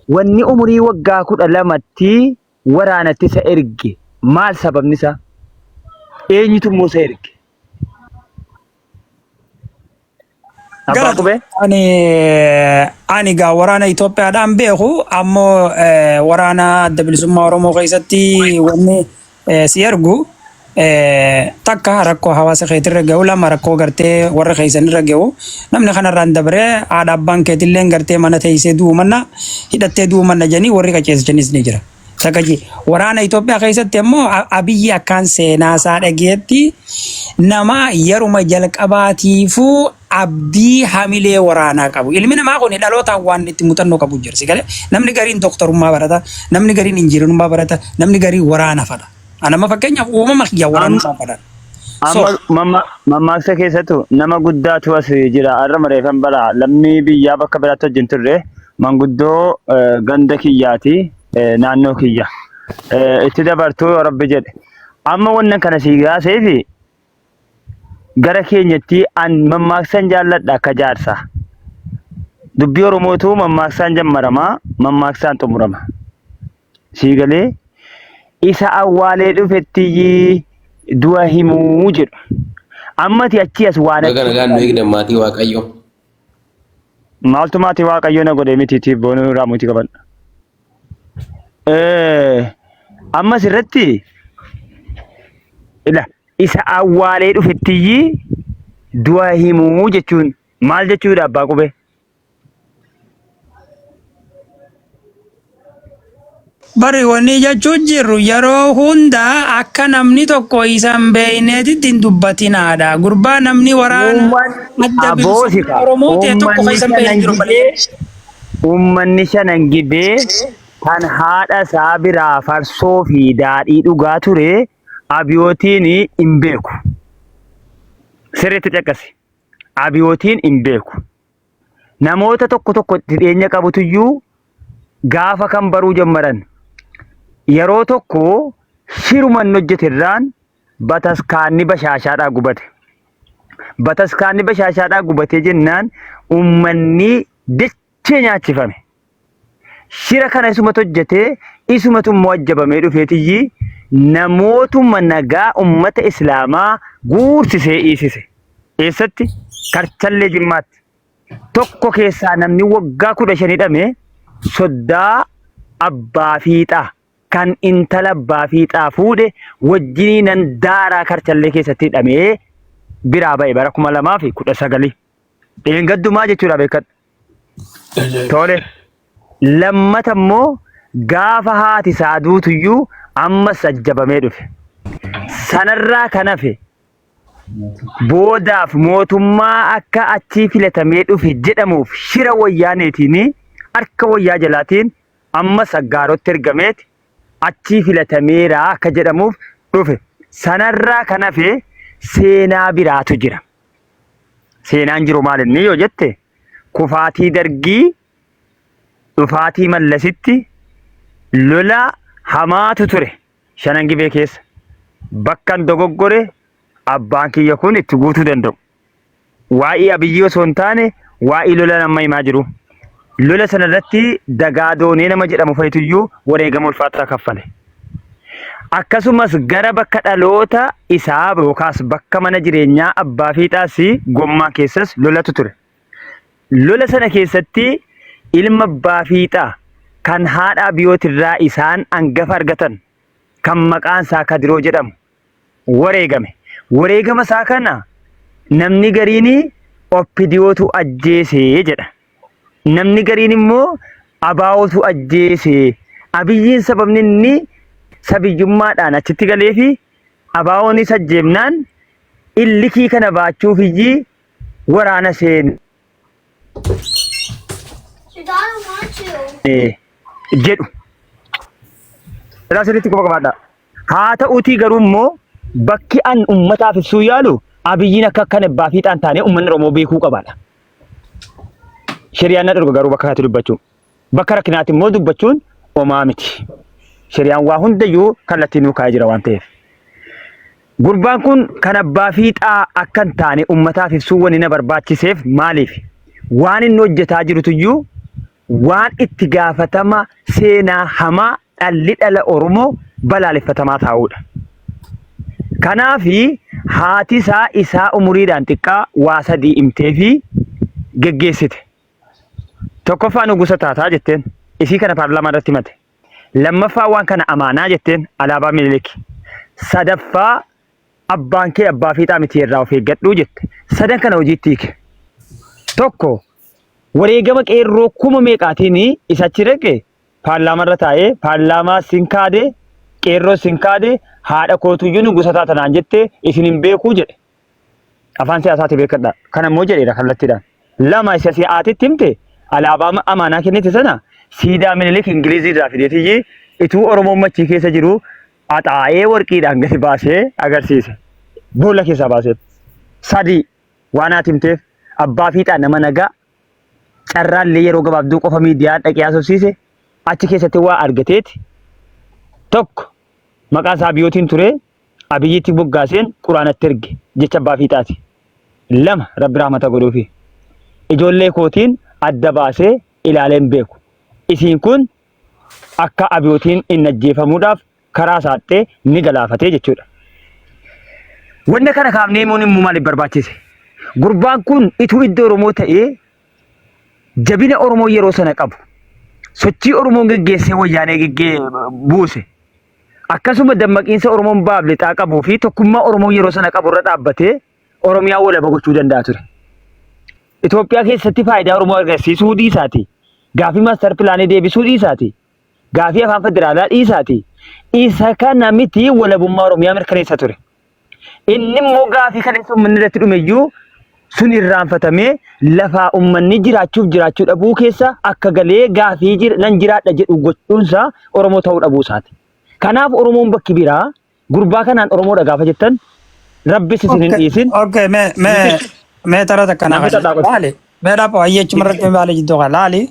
wanni umurii waggaa 12tti waraanatti isa erge. Maal sababni isaa? Eenyutu immoo isa erge? Abbaa qubee? Ani gaa waraana Itoophiyaadhaan beeku ammoo waraana adda bilisummaa Oromoo keessatti wanni si ergu takka rakkoo hawaasa keetirra gahu lama rakkoo gartee warra keessanirra gahu namni kanarraan dabree haadha abbaan keetillee gartee mana teessee duumanna hidhattee duumanna jedhanii warri qaceessanis ni jira. Sakaji waraana Itoophiyaa keessatti ammoo Abiyyi akkaan seenaa isaa dhageetti nama yeruma jalqabaatiifuu abdii hamilee waraanaa qabu. Ilmi namaa kun dhalootaan waan itti muuxannoo qabu jira. Sigalee namni gariin doktorummaa barata, namni gariin injiinarummaa barata, namni gariin waraana fada. Anama fakkeenyaaf uumama kiyya waraanummaa fada. Amma mammaaksa keessattuu nama guddaatu as jira. Har'a mareeffan balaa lammii biyyaa bakka biraatti hojjetan turre manguddoo ganda kiyyaati. Naannoo kiyya itti dabartuu rabbi jedhe amma wannan kana si gaaseefi gara keenyatti an mammaaksan jaalladha akka jaarsa dubbii Oromootu mammaaksaan jammaramaa mammaaksaan xumurama si galee isa awwaalee dhufetti du'a himuu jedhu ammati achi as waan nagaan eegdan maatii Waaqayyoo maaltu maatii Waaqayyoo na godhee mitiitiif boonuu raamuutii qabadha. Amma sirratti isa awwaalee dhufetti du'a himuu jechuun maal jechuudha abbaa qubee? Bari wanni jechuun jirru yeroo hunda akka namni tokko isan beeyneetitti hin dubbatinaadha. Gurbaa namni waraana adda bilisummaa Oromoo ta'e tokko isan beeyne jiru malee. Uummanni shanan gibee kan haadha isaa biraa farsoo fi daadhii dhugaa ture abiyootiin hin beeku. Sirriitti caqqasi. Abiyootiin hin beeku. Namoota tokko dhiyeenya qabutuyyuu gaafa kan baruu jammaran yeroo tokko shiruman hojjetirraan bataskaanni bashaashaadhaa gubate. Bataskaanni bashaashaadhaa gubatee jennaan uummanni dachee nyaachifame. Shira kana isumatu hojjetee isumatu immoo ajjabamee dhufeetiyyi namootuma nagaa ummata islaamaa guursisee dhiisise. Eessatti? Karchallee Jimmaatti. Tokko keessaa namni waggaa 15 hidhame soddaa abbaa fiixaa kan intala abbaa fiixaa fuudhe wajjinii nan daaraa Karchallee keessatti hidhamee biraa ba'e bara 2019. Dheengaddumaa jechuudha beekadha. Tole. Lammata immoo gaafa haati isaa duutuyyuu ammas ajjabamee dhufe. Sanarraa kan hafe boodaaf mootummaa akka achii filatamee dhufe jedhamuuf shira wayyaaneetiin harka wayyaa jalaatiin ammas aggaarotti ergameeti achii filatameera akka jedhamuuf dhufe. Sanarraa kan hafe seenaa biraatu jira. Seenaan jiru maal inni yoo jette kufaatii dargii dhufaatii mallasitti lola hamaatu ture shanan gibee keessa bakkan dogoggore abbaan kiyya kun itti guutuu danda'u. Waa'ee Abiyyi osoo hin taane waa'ee lola nama himaa jiru. Lola sanarratti dagaadoonee nama jedhamu fayyituyyuu wareegama ulfaataa kaffale. Akkasumas gara bakka dhaloota isaa yookaas bakka mana jireenyaa abbaa fiixaas gommaa keessas lolatu ture. Lola sana keessatti ilma abbaa fiixaa kan haadha Abiyootirraa isaan hangafa argatan kan maqaan isaa Kadiroo jedhamu wareegame. Wareegama isaa kana namni gariin Oppidiyootu ajjeesee jedha. Namni gariin immoo Abaawootu ajjeesee. Abiyyiin sababni inni sabiyyummaadhaan achitti galee fi Abaawoonis ajjeemnaan illikii kana baachuuf iyyii waraana seenu. Jedhu. Sirriitti quba qabaadha. Haa ta'uutii garuu immoo bakki an uummataaf ibsuu yaalu Abiyyiin akka akkan abbaa fiixaan taane uummanni Oromoo beekuu qabaadha. Shari'aan na dhorka garuu bakka kanatti dubbachuun. Bakka rakkinaatti immoo dubbachuun homaa miti. Shari'aan waa hundayyuu kallattii nuu kaa'ee jira waan ta'eef. Gurbaan kun kan abbaa fiixaa akka hin taane uummataaf ibsuu wanni na barbaachiseef maaliif? Waan inni hojjetaa jirutuyyuu waan itti gaafatama seenaa hamaa dhalli dhala Oromoo balaaleffatamaa taa'uudha. Kanaafi haati isaa umuriidhaan xiqqaa waa sadii himtee fi geggeessite. Tokkoffaa nugusa taataa jetteen isii kana paarlaamaa irratti himate. Lammaffaa waan kana amaanaa jetteen alaabaa Minilik. Sadaffaa abbaan kee abbaa fiixaa miti irraa of eeggadhuu jette. Sadan kana hojiitti hiike. Tokko wareegama qeerroo kuma meeqaatiin isachi raqe paarlaamaa irra taa'ee paarlaamaa sinkaade qeerroo sinkaade haadha kootuyyuu nugusa taatanaan jette isin hin beekuu jedhe. Afaan siyaasaati beekadha. Kana immoo jedheera kallattiidhaan. Lama isa si'aatitti himte alaabaa amaanaa kennite sana siidaa Minilik Ingilizii irraa fideetiyyi ituu Oromoon machii keessa jiru axaa'ee warqiidhaan gadi baasee agarsiise. Boolla keessaa baasee. Sadii waan ati himteef abbaa fiixaa nama nagaa carraallee yeroo gabaabduu qofa miidiyaa dhaqee haasofsiise achi keessatti waa argateeti. Tokko maqaan isaa Abiyootiin ture Abiyyiitti boggaaseen quraanatti erge jecha abbaa fiixaati. Lama Rabbi rahmata godhuufi. Ijoollee kootiin adda baasee ilaaleen beeku. Isiin kun akka Abiyootiin inni ajjeefamuudhaaf karaa saaxee ni galaafatee jechuudha. Wanna kana kaafnee immoo maaliif barbaachise? Gurbaan kun ituu iddoo Oromoo ta'ee jabina Oromoo yeroo sana qabu. Sochii Oromoon geggeessee wayyaanee buuse. Akkasuma dammaqiinsa Oromoon baablixaa qabuu fi tokkummaa Oromoo yeroo sana qabu irra dhaabbatee Oromiyaa walaba gochuu danda'a ture. Itoophiyaa keessatti faayidaa Oromoo agarsiisuu dhiisaati. Gaafii maaster pilaanii deebisuu dhiisaati. Gaafii afaan federaalaa dhiisaati. Isa kana miti walabummaa Oromiyaa mirkaneessa ture. Inni immoo gaafii kaleessa uummanni irratti dhumeyyuu sun irraanfatamee lafaa uummanni jiraachuu dhabuu keessa akka galee gaafii nan jiraadha jedhu gochuunsaa Oromoo ta'uu dhabuusaati. Kanaaf Oromoon bakki biraa gurbaa kanaan Oromoodha gaafa jettan Rabbis isin hin dhiisin. Okay, me tara takka nama laali. Me dhapo ayyeechu marratti baale jiddoo kan laali.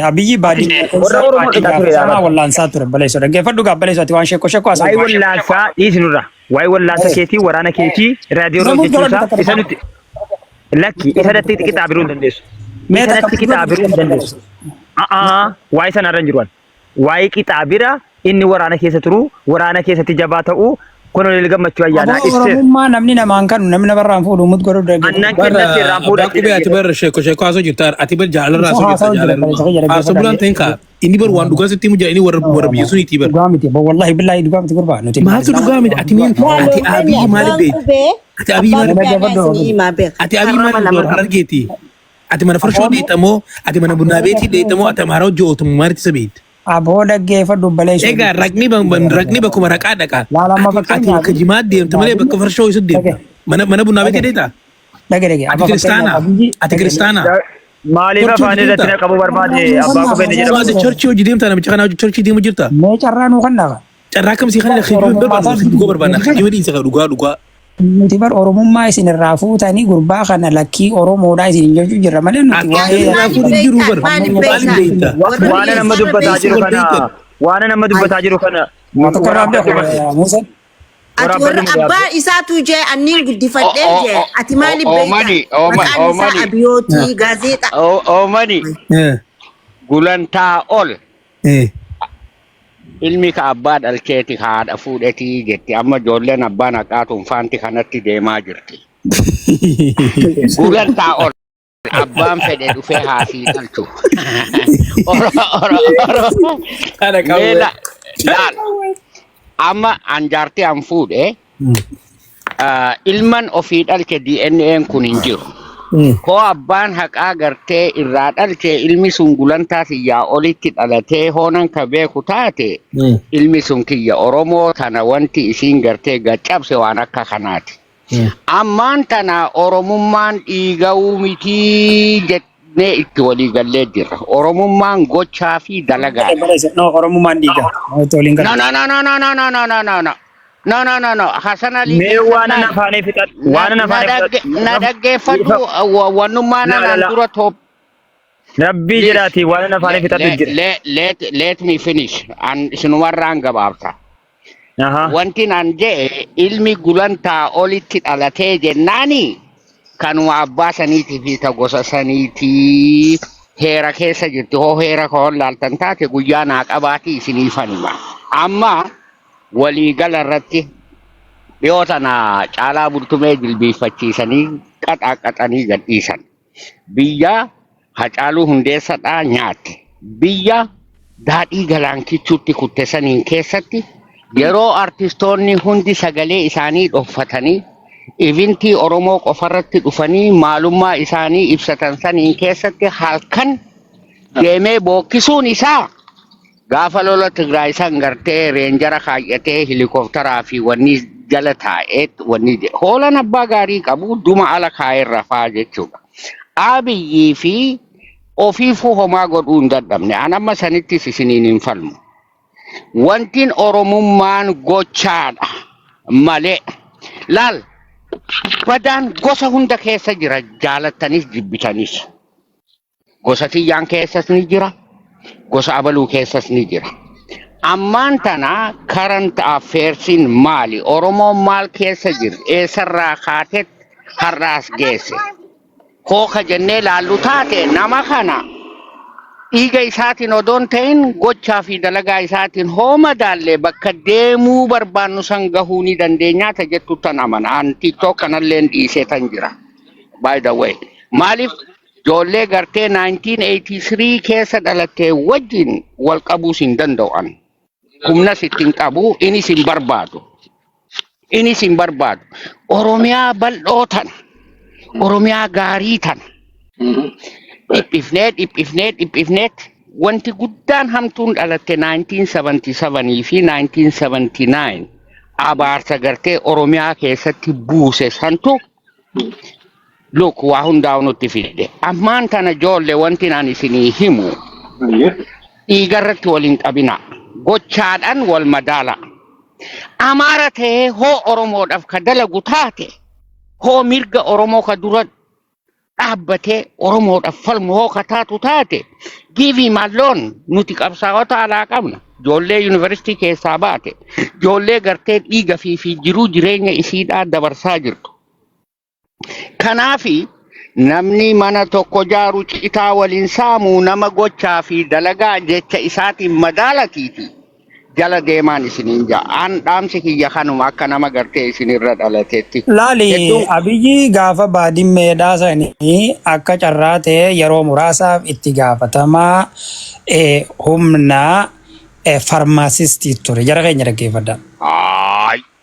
Abiyyi baadiyyaa sama wallaansaa ture baleessoo dhaggeeffadhu gaa baleessoo ati waan sheekko asaa. Waa'ee wallaansaa dhiisinurra. Waa'ee wallaansa keetii waraana keetii raadiyoo hojjechuusaa isa nuti lakki isa datti xiqqaa biruu hin dandeessu. Isa datti xiqqaa biruu hin dandeessu. Waa'ee sanarra hin jiruwan. Waa'ee qixaa bira inni waraana keessa turu waraana keessatti jabaa ta'uu kun olil gammachuu ayyaanaa ibsee. Oromummaa namni namaan kanu namni namarraan fuudhu mut godhuu dandeessu. Annan kennatti irraan fuudha. Bakkubee ati bar sheekko haasoo jirta ati bar jaalarraa haasoo jirta haasoo bulaan ta'in kaa inni bar waan dhugaa sitti mujaa inni warra biyya suniitii bar. Dhugaa miti wallahi billahi dhugaa miti gurbaa nuti. Maaltu dhugaa miti ati abii maaliif beekti? Ati abii maaliif argeeti? Ati mana farshoo deetamoo ati mana bunnaa beetii deetamoo ati amaaraa hojii ootamu maalitti isa beekti? Aboo dhaggeeffadhu baleessoo. Egaa raqni bakkuma raqaa dhaqa. Ati bakka jimaa deemta malee bakka farshoo isa deemta. Mana bunnaa beekee deetaa? Dhage. Ati kiristaanaa? Maaliif afaan irratti na qabu barbaade abbaa qubeen jedhama. Ati chorchii hojii deemtaa namicha kanaa chorchii deemu jirta? Mee carraa nuu kan dhaqa. Carraa akkamsii kana dhugaa barbaadna hajjima dhiisa dhugaa. Nuti bar Oromummaa isin irraa fuutanii gurbaa kana lakkii Oromoodhaa isin jechuu jirra malee nuti waan nama dubbataa jiru kana ati warra abbaa isaatu jee anniin guddifadhee jee ati maaliif beekta maqaan isaa Abiyootii gaazexaa Oomani gulantaa ol ilmi ka abbaa dhalcheeti haadha fuudhetii jetti amma ijoolleen abbaan haqaatuun faanti kanatti deemaa jirti. Gulantaa ol abbaan fedhe dhufee haasii dhalchu. Laal amma anjaartii an fuudhe ilman ofii dhalche DNA'n kun hin jiru. Koo abbaan haqaa gartee irraa dhalchee ilmi sun gulantaa kiyyaa olitti dhalatee hoonan ka beeku taate ilmi sun kiyya Oromoo tana wanti isiin gartee gaccabse waan akka kanaati. Ammaan tana Oromummaan dhiigawuu mitii jennee itti walii gallee jirra. Oromummaan gochaa fi dalagaa. Oromummaan dhiiga. No. Hasan Ali. Mee waan afaanii fixat. Waan afaanii fixat. Na dhaggeeffadhu wannummaan anaan dura top. Rabbii jiraati waan afaanii fixatu jira. Let me finish. An sinumarraan gabaabta. Wanti naan jee ilmi gulantaa olitti dhalatee jennaani kanuma abbaa saniitii fi ta gosa saniitii heera keessa jirti hoo heera koon laaltan taate guyyaa naa qabaatii isiniifanima. Amma waliigala irratti dhiyoo tana caalaa bultumee jilbiiffachiisanii qaxaaqaxanii gadhiisan. biyya Hacaaluu Hundeessadhaa nyaatte. Biyya daadhii galaankichuutti kutte saniin keessatti yeroo artistoonni hundi sagalee isaanii dhoffatanii eventii Oromoo qofarratti dhufanii maalummaa isaanii ibsatan saniin keessatti halkan deemee bookkisuun isaa gaafa lola Tigraay san gartee reenjara kaayyatee helikoophtaraa fi wanni jala taa'ee wanni hoolan abbaa gaarii qabu duma ala kaa'ee rafaa jechuudha. Abiyyii fi ofiifuu homaa godhuu hin dadhabne anamma sanittis isiniin hin falmu. Wantiin Oromummaan gochaadha malee laal badaan gosa hunda keessa jira jaalattanis jibbitanis. Gosa tiyyaan keessas ni jira. Gosa abaluu keessas ni jira. Ammaan tana current affairsin maali? Oromoon maal keessa jira? Eessarraa kaatet har'aas geesse. Kooka jennee laallu taate nama kana dhiiga isaatiin odoon ta'in gochaa fi dalagaa isaatiin hooma daallee bakka deemuu barbaannu san gahuu ni dandeenyaa jettu tan amana. TikTok kanallee dhiisee tan jira. By the way, maaliif ijoollee gartee 1983 keessa dhalattee wajjin wal qabuus hin danda'an. Humna sittin qabu inis hin barbaadu. Inis hin barbaadu. Oromiyaa bal'oo tana. Oromiyaa gaarii tana. Dhiphifneet wanti guddaan hamtuun dhalatte 1977 fi 1979 abaarsa gartee Oromiyaa keessatti buuse santu look waa hundaa'u nutti fide. Ammaan tana ijoollee wanti naan isinii himu dhiigarratti waliin qabina. Gochaadhaan wal madaala. Amaara ta'ee hoo Oromoodhaaf ka dalagu taate hoo mirga Oromoo ka dura dhaabbatee Oromoodhaaf falmu hoo ka taatu taate give him alone nuti qabsaa'ota alaa qabna. Ijoollee yuunivarsiitii keessaa baate ijoollee gartee dhiiga fi jiruu jireenya isiidhaa dabarsaa jirtu. Kanaafi namni mana tokko jaaru citaa waliin saamuu nama gochaa fi dalagaa jecha isaatiin madaalatiiti. Jala deemaan isiniin ja'aan dhaamsi kiyya kanuma akka nama gartee isinirra dhalateetti. Laali Abiyyi gaafa baadiyyaadhaa sanii akka carraa ta'e yeroo muraasaaf itti gaafatamaa humna farmaasistii ture. Jara keenya dhaggeeffadha.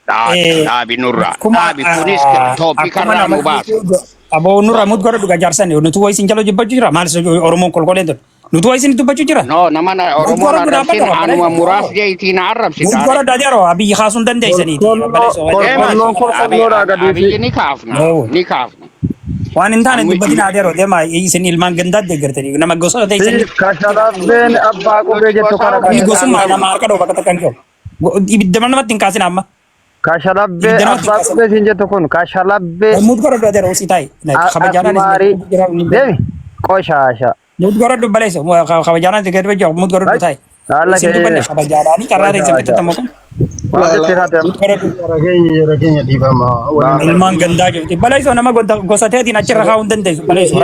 Dhaabi nurraa. Dhaabi kunis toopikarraa nu baasu. Aboo nurraa mut godha dhugaa jaarsan nuti waa isin jala jibbachuu jira maal Oromoon kolkoleen ture. Nuti waa isin dubbachuu jira. No nama Oromoon arrabsin anuma muraas jeetiin arrabsi. Mut godha daadhiiroo Abiyyi kaasuun dandeessaniiti. Abiyyi ni kaafna. Ni kaafna. Waan hin taane dubbatiin adeeroo deemaa isin ilmaan gandaat deeggartanii nama gosoota ta'isanii. Kashalabbeen abbaa qubee jettu kana gosummaa nama harka dhoo bakka takkan jiru. Ibiddaman namatti hin kaasin amma. Kashalabbee abbaa qubee siin jettu kun kashalabbee. Mut godha adeeroo usii taa'e. Kabajaadhaan deemi qoshaasha. Mut godha dubbaleessa kabajaadhaan deeggaree bajjaa mut godha taa'e. Isin dubbanne kabajaadhaan carraa ta'e isin tattamu kun. Ilmaan gandaa jirti. Baleessoo nama gosa ta'eetiin achirra kaa'uu hin dandeessu. Baleessoo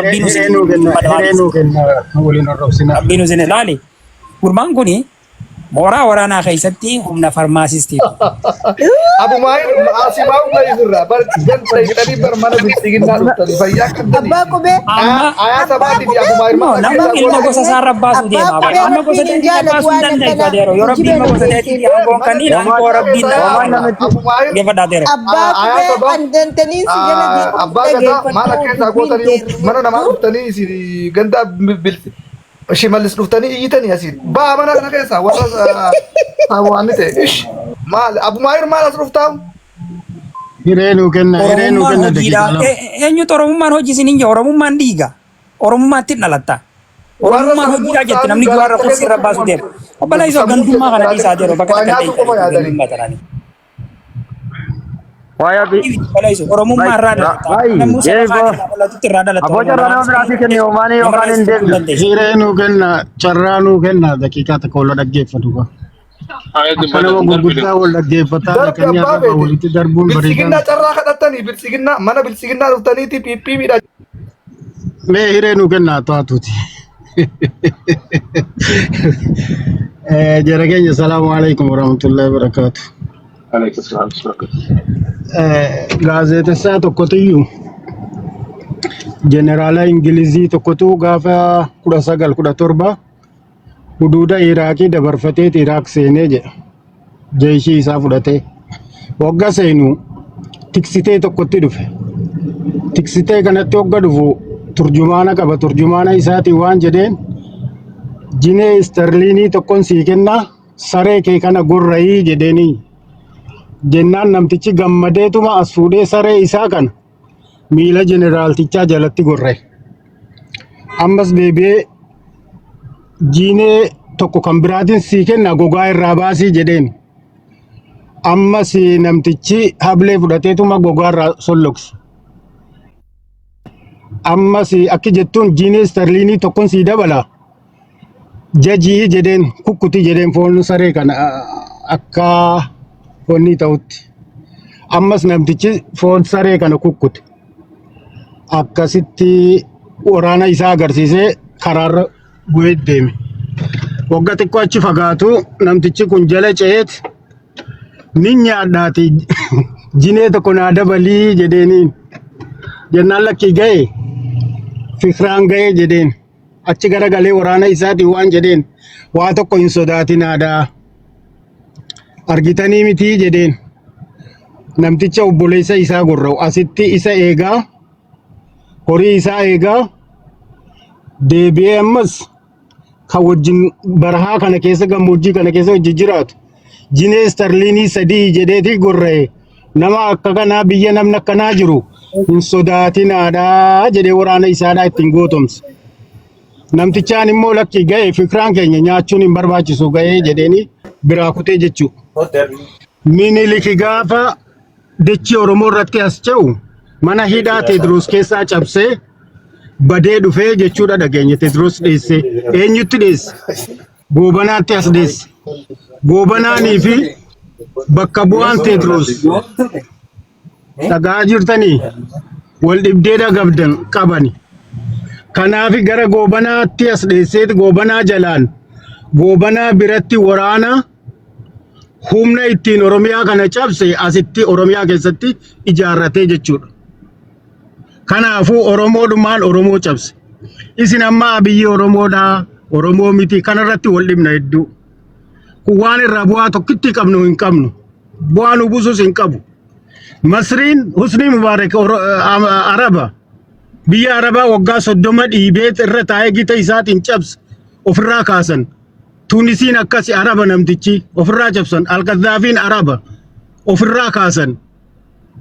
rabbiin usin ilaali. Gurbaan kuni mooraa waraanaa keessatti humna farmaasistii. Abumaayir asimaa humna isirraa barjaan mana bilchiginaa dhuftanii fayyaa kan Abbaa qubee. Ayaa sabaati fi abumaayir nama ilma gosa isaarra baasuu deema. Amma gosa ta'eetiin baasuu hin dandeessu adeeroo. Yoo rabbiin ilma gosa ta'eetiin aangoon kanneen aangoo rabbiin geeffadhaa adeeroo. Abbaa qubee kan dantanii si jala abbaa gadaa maal akka isaa gootanii mana namaa dhuftanii si gandaa bilchi. Shimallis dhuftanii iyyitanii asiin baa mana kana keessa warra waan ta'e maal abumaayir maal as dhuftaam hireenuu kenna eenyutu Oromummaan hojii isin hin jiru Oromummaan dhiiga Oromummaatti dhalatta Oromummaan hojiidhaa jetti namni guyyaarra kursi irra baasuu deema obbolaa isoo gandummaa kana dhiisaa jiru bakka takka Waya bi. Oromummaa irraa dhalatta. Aboo carraa biraatti kenne yoomaan yookaan hin deebiin. Hireenuu kenna carraanuu kenna daqiiqaa takka wal dhaggeeffatu ka. Akka nama gurguddaa wal dhaggeeffataa kan nyaata walitti darbuun bareedaa. Bilchiginnaa carraa kadhattanii bilchiginnaa mana bilchiginnaa dhuftaniiti piippiidha. Mee hireenuu kenna to'atuuti. Jara keenya salaamu alaikum warahmatullahi wabarakatuh. Gaazexessaa tokkotiyyuu Jeneraala Ingilizii tokkotu gaafa 1917 huduuda Iraaqii dabarfatee Iraaq seenee jedha. Jeeshii isaa fudhatee. Wagga seenu tiksitee tokkotti dhufe. Tiksitee kanatti wagga dhufu turjumaana qaba. Turjumaana isaatii waan jedheen jinee isterliinii tokkon sii kenna saree kee kana gurrayii jedheenii. Jennaan namtichi gammadeetuma as fuudhee saree isaa kana miila jeneraaltichaa jalatti gorre. Ammas deebi'ee jinee tokko kan biraatiin sii kenna gogaa irraa baasii jedheen. Ammas namtichi hablee fudhateetuma gogaa irraa sollokse. Ammas akki jettuun jinee isterliinii tokkon sii dabala. Jajii jedheen kukkuti jedheen foon saree kana akka foonni ta'utti. Ammas namtichi foon saree kana kukkute. Akkasitti waraana isaa agarsiisee karaarra bu'ee deeme. Wagga xiqqoo achi fagaatu namtichi kun jala ce'eet ni nyaadhaati jinee tokko naa dabalii jedheeniin. Jennaan lakkii ga'e Fikraan ga'e jedheen. Achi garagalee waraana isaatii waan jedheen waa tokko hin sodaatinaadhaa. Argitanii mitii jedheen. Namticha obboleessa isaa gorra'u asitti isa eegaa horii isaa eegaa deebi'ee ammas kan wajjin barahaa kana keessa gammoojjii kana keessa wajjin jiraatu jinee isterliinii 3 jedheeti gorra'e nama akka kanaa biyya namni akkanaa jiru hin sodaatinaadhaa jedhee waraana isaadhaa ittiin gootomse. Namtichaan immoo lakkii ga'e Fikraan keenya nyaachuun hin barbaachisu ga'ee jedheeni biraa kutee jechuudha. Minilik gaafa dachii Oromoo irratti as ce'u mana hidhaa Teediroos keessaa cabsee badee dhufee jechuudha dhageenya. Teediroos dheesse. Eenyutti dheesse? Goobanaatti as dheesse. Goobanaanii fi bakka bu'aan Teediroos dhagaa jirtanii wal dhibdee dhagabdan qabani. Kanaaf gara goobanaatti as dheesseeti goobanaa jalaan goobanaa biratti waraana humna ittiin Oromiyaa kana cabse asitti Oromiyaa keessatti ijaarratee jechuudha. Kanaafuu Oromoodhumaan Oromoo cabse. Isin amma Abiyyi Oromoodhaa Oromoo miti kanarratti wal dhibna hedduu. Kun waan irraa bu'aa tokkitti qabnu hin qabnu. Bu'aa nu buusus hin qabu. Masriin Husni Mubaarak Araba biyya Arabaa waggaa 30 dhiibee irra taa'ee gita isaatiin cabse ofirraa kaasan. Tunisiin akkasi Araba namtichi ofirraa cabsan. Alkazaafiin Araba ofirraa kaasan.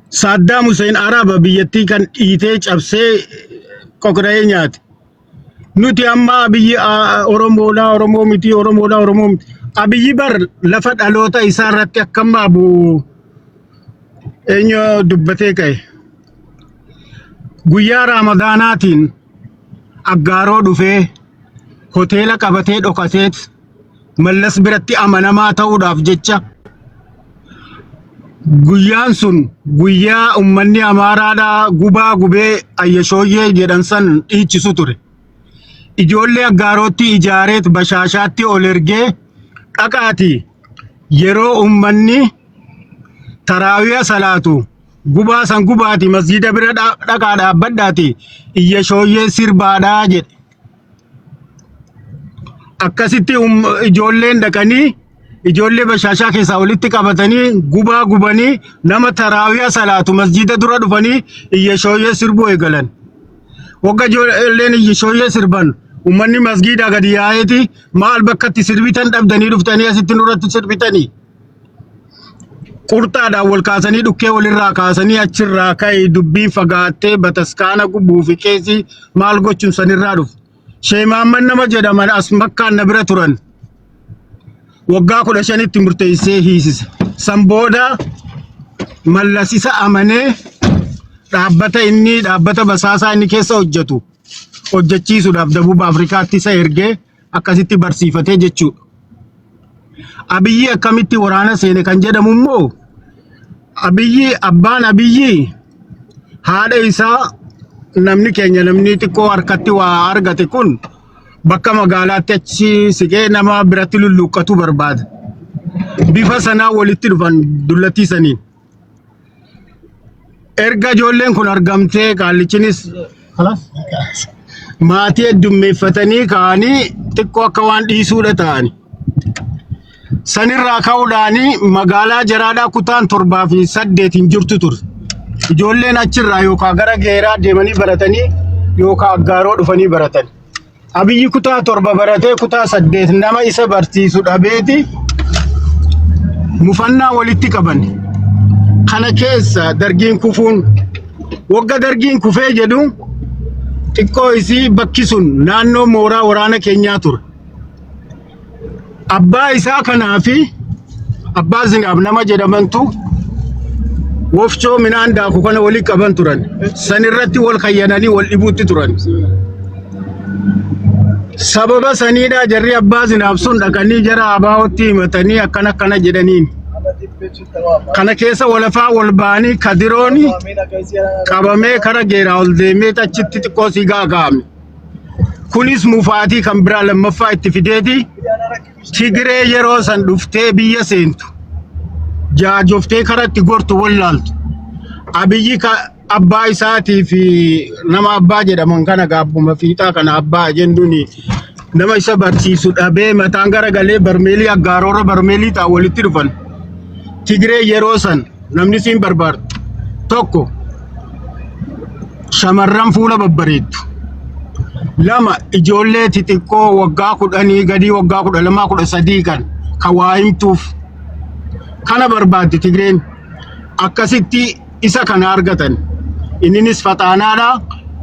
Saddam Hussein Araba biyyattii kan dhiitee cabsee qoqra'ee nyaate. Nuti amma Abiyyi Oromoodhaa Oromoo miti Oromoodhaa Oromoo miti. Abiyyi bar lafa dhaloota isaa irratti akkamma abu eenyu dubbatee ka'e. Guyyaa Ramadaanaatiin aggaaroo dhufee hoteela qabatee dhokateet mallas biratti amanamaa ta'uudhaaf jecha guyyaan sun guyyaa ummanni Amaaraadhaa gubaa gubee ayyashooyyee jedhan san dhiichisu ture. Ijoollee aggaarootti ijaareet bashaashaatti ol ergee dhaqaati yeroo ummanni taraawiya salaatu gubaa san gubaati masjida bira dhaqaa dhaabbadhaati iyyashooyyee sirbaadhaa jedhe. Akkasitti ijoolleen dhaqanii ijoollee bashaashaa keessaa walitti qabatanii gubaa gubanii nama taraawiya salaatu masjida dura dhufanii iyyashooyyee sirbuu eegalan. Wagga ijoolleen iyyashooyyee sirban ummanni masjidaa gadi yaa'eeti maal bakkatti sirbitan dhabdanii dhuftanii asitti nurratti sirbitanii. Qurxaadhaan wal kaasanii dhukkee walirraa kaasanii achirraa ka'e dubbiin fagaattee bataskaana gubbuu fi keessi maal gochuun sanirraa dhufu. Sheemaamman nama jedhaman as Makkaan na bira turan. Waggaa 15tti murteessee hiisise. San booda Mallas isa amanee dhaabbata basaasaa inni keessa hojjetu hojjechiisuudhaaf Dabuub Afrikaatti isa ergee akkasitti barsiifatee jechuudha. Abiyyi akkamitti waraana seene kan jedhamu immoo abbaan Abiyyi haadha isaa namni keenya namni xiqqoo harkatti waa argate kun bakka magaalaatti achi siqee nama biratti lulluuqqatu barbaada. Bifa sanaa walitti dhufan dullattii saniin. Erga ijoolleen kun argamtee qaallichinis خلاص maatii heddummeeffatanii ka'anii xiqqoo akka waan dhiisuudha ta'ani. Sanirraa ka'uudhaanii magaalaa jaraadhaa kutaan 7 fi 8 hin jirtu ture. Ijoolleen achirraa yookaan gara geeraa deemanii baratanii yookaan aggaaroo dhufanii baratan. Abiyyi kutaa 7 baratee kutaa 8 nama isa barsiisu dhabeeti mufannaa walitti qaban. Kana keessa dargiin kufuun wagga dargiin kufee jedhu xiqqoo isii bakki sun naannoo mooraa waraana keenyaa ture. Abbaa isaa kanaa fi abbaa Zinaab nama jedhamantu wofcoo minaan daaku kana walii qaban turan. Sanirratti wal kayyananii wal dhibuutti turan. Sababa saniidhaa jarri abbaa Zinaab sun dhaqanii jara abaa'otti himatanii akkana jedhaniin. Kana keessa walafaa wal ba'anii Kadirooni qabamee kara geeraa ol deemee achitti xiqqoo si gaaga'ame. Kunis mufaatii kan biraa lammaffaa itti fideeti Tigiree yeroo san dhuftee biyya seentu jaajoftee karatti gortu wallaaltu. Abiyyi abbaa isaatii fi nama abbaa jedhaman kana gaabbuma fiixaa kana abbaa jennuuni nama isa barsiisu dhabee mataan garagalee barmeelii aggaaroorra barmeelii ta'a walitti dhufan. Tigiree yeroo san namni siin barbaadu tokko shamarran fuula babbareeddu. Lama ijoollee xixiqqoo waggaa 10 gadii waggaa 12 13 kan waa himtuuf kana barbaaddi Tigireen akkasitti isa kana argatan. Inninis faxaanaadha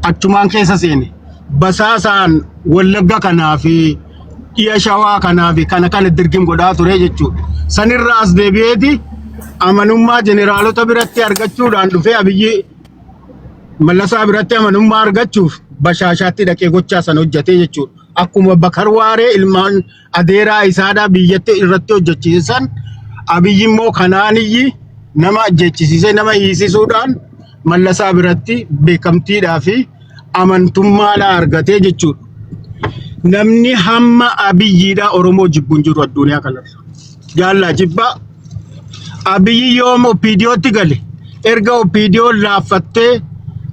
achumaan keessa seene basaasaan wallagga kanaa fi dhiya shawaa kanaa fi kana dirgim godhaa ture jechuudha. Sanirraa as deebi'eeti amanummaa jeneraalota biratti argachuudhaan dhufee Abiyyi Mallasaa biratti amanummaa argachuuf bashaashaatti dhaqee gochaa san hojjetee jechuudha. Akkuma Bakar Waaree ilmaan adeeraa isaadhaa biyyatti irratti hojjechiisan Abiyyi immoo kanaaniyyi nama ajjeechisiisee nama hiisisuudhaan Mallasaa biratti beekamtiidhaa fi amantummaadhaa argatee jechuudha. Namni hamma Abiyyiidhaa Oromoo jibbuun jiru addunyaa kanarra. Jaallaa jibbaa Abiyyi yoom OPDOtti gale erga OPDO laaffattee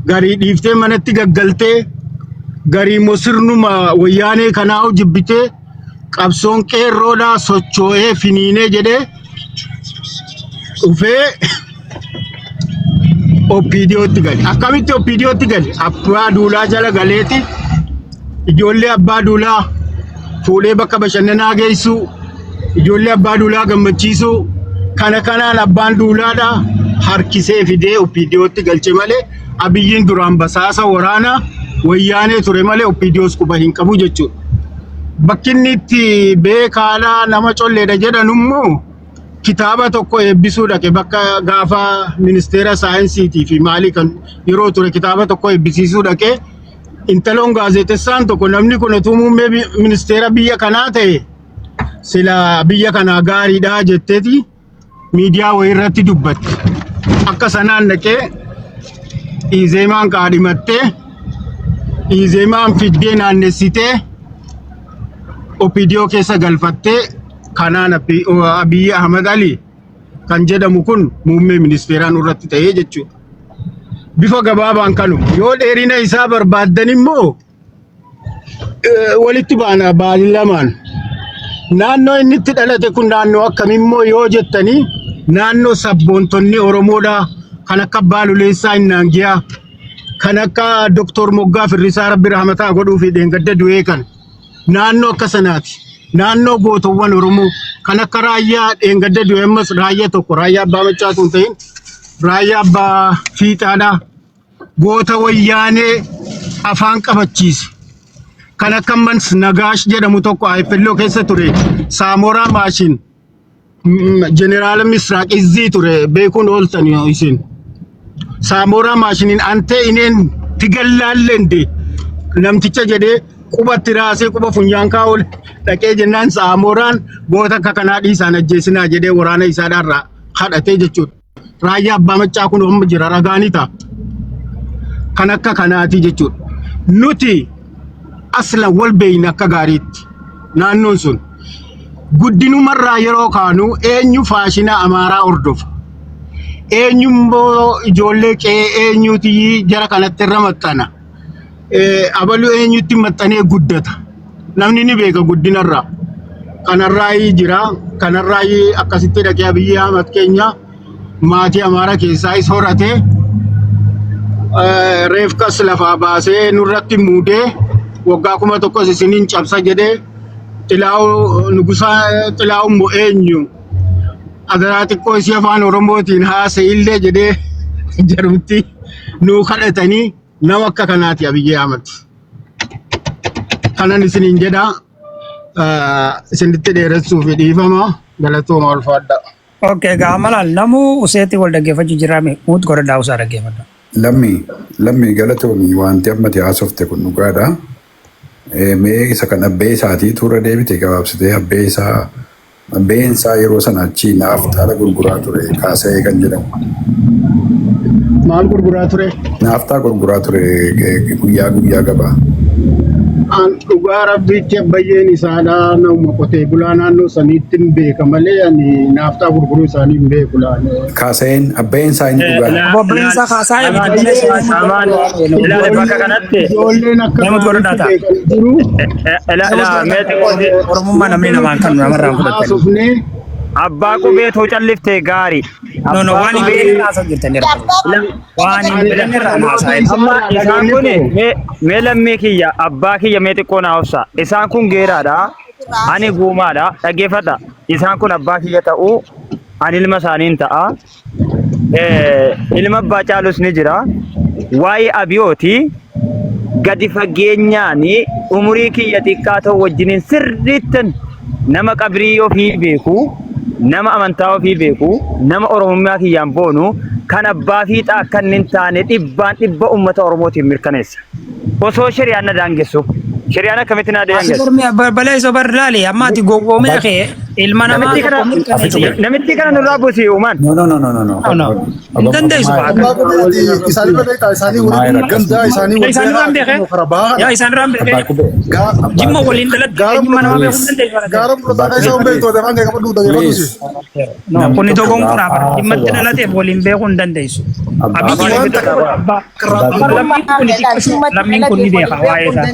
garii dhiiftee manatti gaggaltee garii mosirnuma wayyaanee kanaa jibbitee qabsoon qeerroodhaa socho'ee finiinee jedhee dhufee OPDOtti gale. Akkamitti OPDOtti gale? Abbaa Duulaa jala galeeti ijoollee Abbaa Duulaa fuudhee bakka bashannanaa geessuu ijoollee Abbaa Duulaa gammachiisuu kanaan Abbaan Duulaadhaa harkisee fidee OPDOtti galche malee Abiyyiin duraan basaasa waraanaa wayyaanee ture malee OPDOs quba hin qabu jechuudha. Bakki inni itti beekaadhaa nama colleedha jedhanummoo kitaaba tokko eebbisuu dhaqe bakka gaafa ministeera saayinsiitii fi maalii kan yeroo ture kitaaba tokko eebbisiisuu dhaqe intaloon gaazexessaan tokko namni kun utuu muummee ministeera biyya kanaa ta'e sila biyya kanaa gaariidhaa jetteeti miidiyaa wayii irratti dubbatti. Akka sanaan dhaqee Izeemaan kaadhimattee Izeemaan fiddee naannessitee OPDO keessa galfattee kanaan Abiyyi Ahmad Ali kan jedhamu kun muummee ministeeraan irratti ta'ee jechuudha. Bifa gabaabaan kanu yoo dheerina isaa barbaaddan immoo walitti baana baali lamaan. Naannoo inni itti dhalate kun naannoo akkamimmoo yoo jettanii naannoo sabboontonni Oromoodhaa kan akka Baaluleessaa Innaangiyaa kan akka Dr. Moggaa Firrisaa Rabbi Rahmataa godhuu fi Dheengadda Du'ee kan naannoo akka sanaati. Naannoo gootowwan Oromoo kan akka raayyaa Dheengadda Du'ee ammas raayyaa tokko raayyaa Abbaa Machaa sun ta'in raayyaa Abbaa Fiixaadhaa goota wayyaanee afaan qabachiise. Kan akka Mans Nagaash jedhamu tokko IFLO keessa ture Saamoraa Maashin Jeneraal Misraaq Izzii ture beekuun ooltan isin. Saamoraa Maashiniin antee ineen tigallaalleende namticha jedhee qubatti raasee quba funyaan kaa'ol dhaqee jennaan Saamoraan goota akka kanaa dhiisaan ajjeesinaa jedhee waraana isaadhaarraa hadhatee jechuudha. Raayyaa Abbaa Machaa kun amma jira ragaanii ta'a. Kan akka kanaati jechuudha. Nuti aslan wal beeyna akka gaariitti naannoon sun guddinumarraa yeroo kaanu eenyu faashina Amaaraa hordofa eenyummoo ijoollee qe'ee eenyuti jara kanatti irra maxxana abalu eenyutti maxxanee guddata. Namni ni beeka guddinarraa. Kanarraa jira. Kanarraa akkasitti dhaqee Abiyyi Ahmad keenya maatii Amaaraa keessaa is horatee reefkas lafaa baasee nurratti muudee waggaa 1,000 isiniin cabsa jedhee Xilaa'u immoo eenyu agaraa xiqqoo ishee afaan Oromootiin haasa'illee jedhee jarumti nuu kadhatanii nama akka kanaati Abiyyi Ahmad. Kanan isiniin jedhaa isinitti dheeressuuf dhiifama galatooma ulfaadha. Okay, gaamalaan namuu useetti wal dhaggeeffachuu jiraame muut godhadhaa usaa dhaggeeffadha. Lammii galatoomii wanti ammati haasofte kun dhugaadha. Mee isa kan abbee isaatii tuura deebite gabaabsitee abbeen isaa yeroo sana achi naaftaa gurguraa ture kaasee kan jedhamu. Maal gurguraa ture? Naaftaa gurguraa ture guyyaa gabaa. Dhugaa rabbiitti abbayyeen isaadhaa nama qotee bulaa naannoo saniitti hin beeka malee ani naaftaa gurguruu isaanii hin beeku laane. Kaaseen abbeen isaa inni dhugaadha. Abbeen isaa kaasaa ilaale bakka kanatti Ijoolleen akka namatti godhadhaata. jiru. meeti qote Oromummaa namni namaan kan namarraan fudhatan. Haasofnee abbaa qubeetu calliftee gaarii. No, waan hin beekne haasa'u jirtan irra. Waan hin beekne irra haasa'e. Amma isaan kun mee lammii kiyya abbaa kiyya mee xiqqoo naa obsa. Isaan kun geeraadha. Ani guumaadha. Dhaggeeffadha. Isaan kun abbaa kiyya ta'uu ani ilma isaaniin ta'a. Ilma abbaa caalus ni jira. Waa'ee abiyooti gadi fageenyaan umurii kiyya xiqqaa ta'u wajjiniin sirriittan nama qabrii ofii beeku. Nama amantaa ofii beeku, nama Oromummaa kiyyaan boonu, kan abbaa fiixaa akka inni hin taane dhibba uummata Oromootiin mirkaneessa. Osoo shari'aan na daangessu, shari'aan akkamitti na daangessu? Balee isa barlaale amma ati gowwoomee kee ilma namaa namitti kana nurraa buusi uumaan. No. hin dandeessu Isaanii beektaa isaanii waliin gandaa isaanii waliin. isaan irraan beekee yaa isaan irraan beekee jimma waliin dhaladhu ilma namaa beekuu hin dandeessu. Gaara murataa isa hin beektu waan gaafa dhuudha gabaatusi. Kun dogoon kun afaan jimmatti dhalateef waliin beekuu hin dandeessu. Lammiin kun ni beeka waa'ee isaa.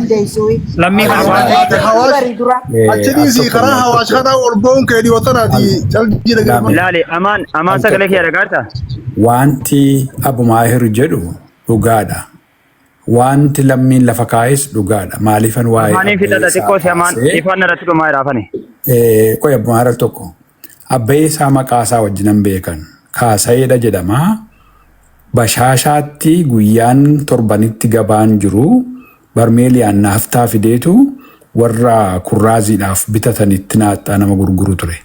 Lammiin kun Achinis karaa hawaasa kanaa ol boon kee dhiyootanaati calbii dhagaa. Ilaali amaan sagalee kee dhagaata. Wanti Abumaahir jedhu dhugaadha. Wanti lammiin lafa kaa'es dhugaadha. Maaliifan waa'ee Maaliin fidhata xiqqoo si amaan ifaan irratti dhumaa jiraafani. qoy Abumaahir tokko abbee isaa maqaa isaa wajjinan beekan Kaasayeedha jedhama. Bashaashaatti guyyaan torbanitti gabaan jiru barmeeliyaan naaftaa fideetu warra kurraaziidhaaf bitatanitti naattaa nama gurguru ture.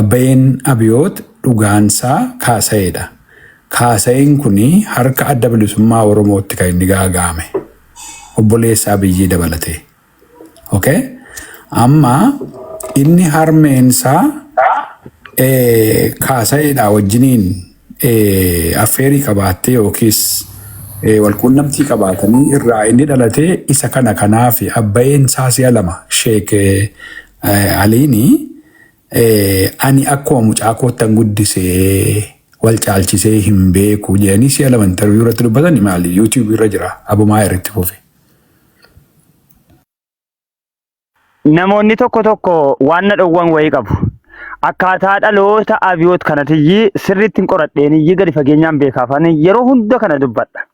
Abbeen Abiyoot dhugaansaa Kaasayeedha. Kaasayeen kuni harka adda bilisummaa Oromootti kan inni gaaga'ame. Obboleessaa Abiyyii dabalatee. Okay? Amma inni harmeensaa Kaasayeedha wajjiniin affeerii qabaattee yookiis walquunnamtii qabaatanii irraa inni dhalatee isa kanaaf abbeen isaa si'a lama Sheek Aliini ani akkuma mucaa koottan guddisee wal caalchisee hin beeku jedhanii si'a lama interviyuu irratti dubbatan maali YouTube irra jira Abumaahir itti fufe. Namoonni tokko waan na dhowwan wayii qabu. Akkaataa dhaloota Abiyoot kanatiyyi sirriitti hin qoradheeniyyi gadi fageenyaan beekaafan yeroo hunda kana dubbadha.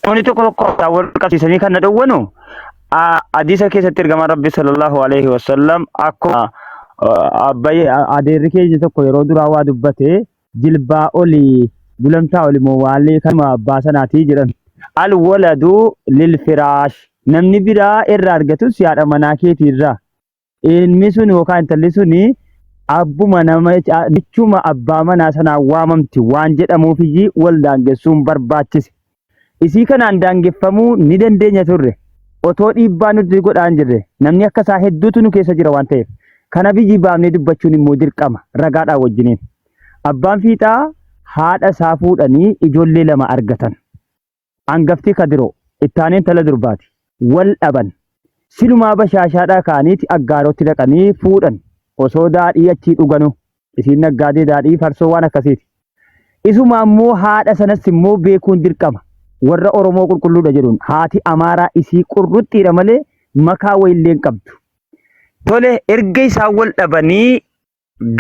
Namoonni tokko wal qabsiisanii kan na dhowwanu hadiisa keessatti ergamaan Rabbi sallallahu alaihi wasallam akkuma adeerri keenya tokko yeroo duraa waa dubbate jilbaa olii gulantaa olii moo waallee kanuma abbaa sanaatii jedhan. Al waladu lil firaash namni biraa irraa argatus yaadha manaa keetii irraa. Ilmi sun yookaan intalli suni abbuma nama bichuma abbaa manaa sanaa waamamti waan jedhamuufiyyi wal daangessuun barbaachise. Isii kanaan daangeffamuu ni dandeenya turre. Otoo dhiibbaa nuti godhaan jirre namni akka isaa hedduutu nu keessa jira waan ta'eef. Kana biyyi baafnee dubbachuun immoo dirqama ragaadhaan wajjiniin. Abbaan fiixaa haadha isaa fuudhanii ijoollee lama argatan. Hangafti Kadiroo ittaaneen tala durbaati. Wal dhaban. Silumaa bashaashaadhaa ka'aniiti aggaarotti dhaqanii fuudhan. Osoo daadhii achii dhuganu isiin naggaadee daadhii farsoo waan akkasiiti. Isuma ammoo haadha sanas immoo beekuun dirqama. warra Oromoo qulqulluudha jedhuun haati Amaaraa isii qurruxxiidha malee makaa wayillee hin qabdu. Tole erga isaan wal dhabanii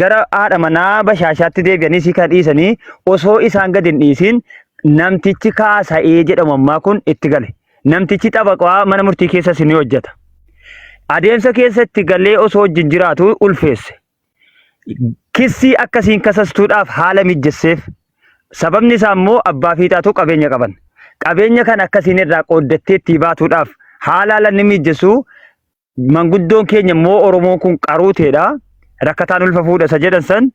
gara haadha manaa bashaashaatti deebi'anii si kan dhiisanii osoo isaan gad hin dhiisin namtichi kaasa'ee jedhamu ammaa kun itti gale. Namtichi xabaqaa mana murtii keessas ni hojjeta. Adeemsa keessatti galee osoo wajjin jiraatu ulfeesse. Kissii akkasiin kasastuudhaaf haala mijesseef. Sababni isaa immoo abbaa fiixaatu qabeenya qaban. Qabeenya kan akkasiin irraa qooddattee itti baatuudhaaf haala lanni mijessu manguddoon keenya immoo Oromoon kun qaruuteedha. Rakkataan ulfa fuudha isa jedhan san